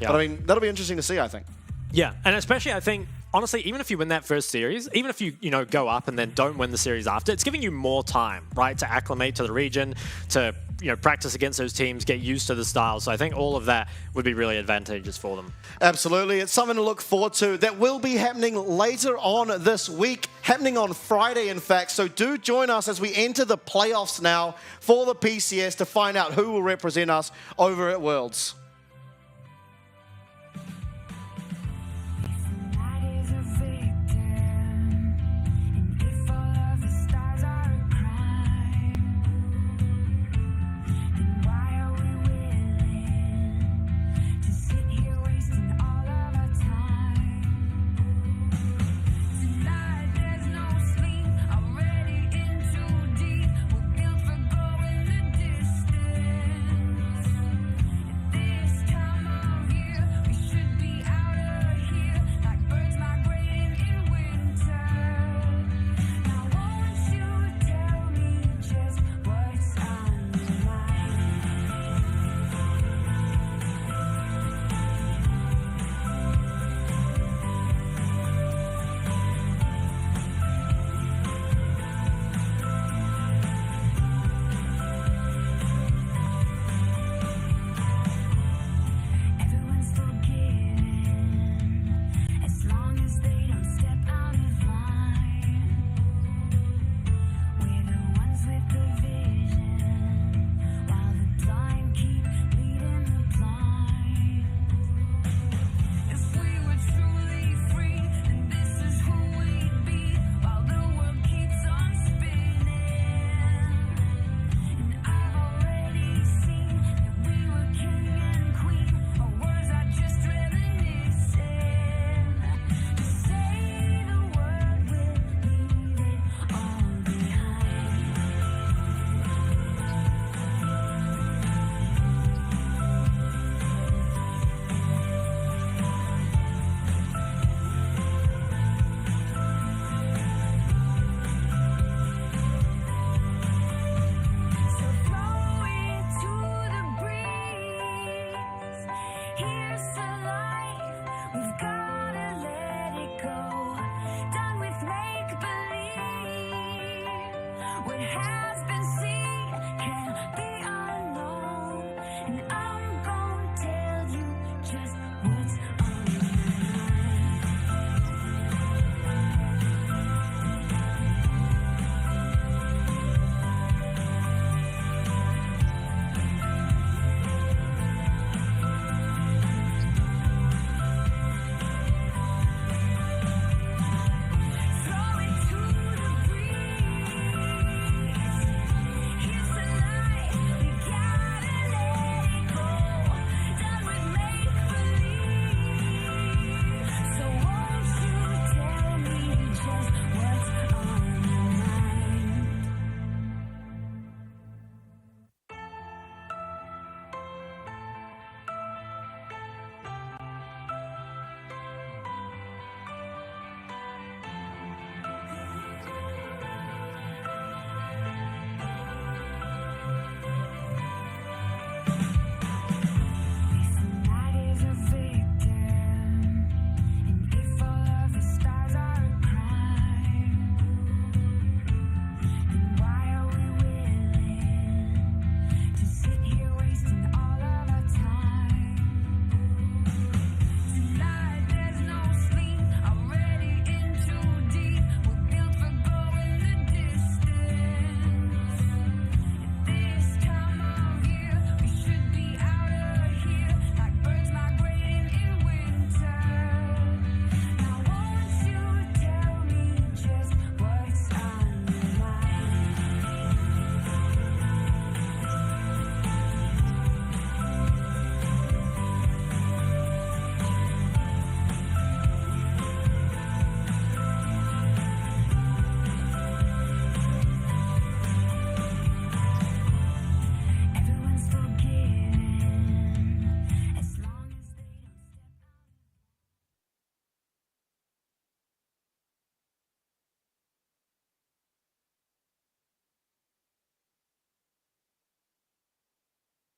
Speaker 10: Yeah.
Speaker 9: But I mean, that'll be interesting to see, I think.
Speaker 10: Yeah, and especially I think, honestly, even if you win that first series, even if you go up and then don't win the series after, it's giving you more time, right, to acclimate to the region, to practice against those teams, get used to the style. So I think all of that would be really advantageous for them.
Speaker 9: Absolutely. It's something to look forward to. That will be happening later on this week, happening on Friday, in fact. So do join us as we enter the playoffs now for the PCS to find out who will represent us over at Worlds.
Speaker 8: would have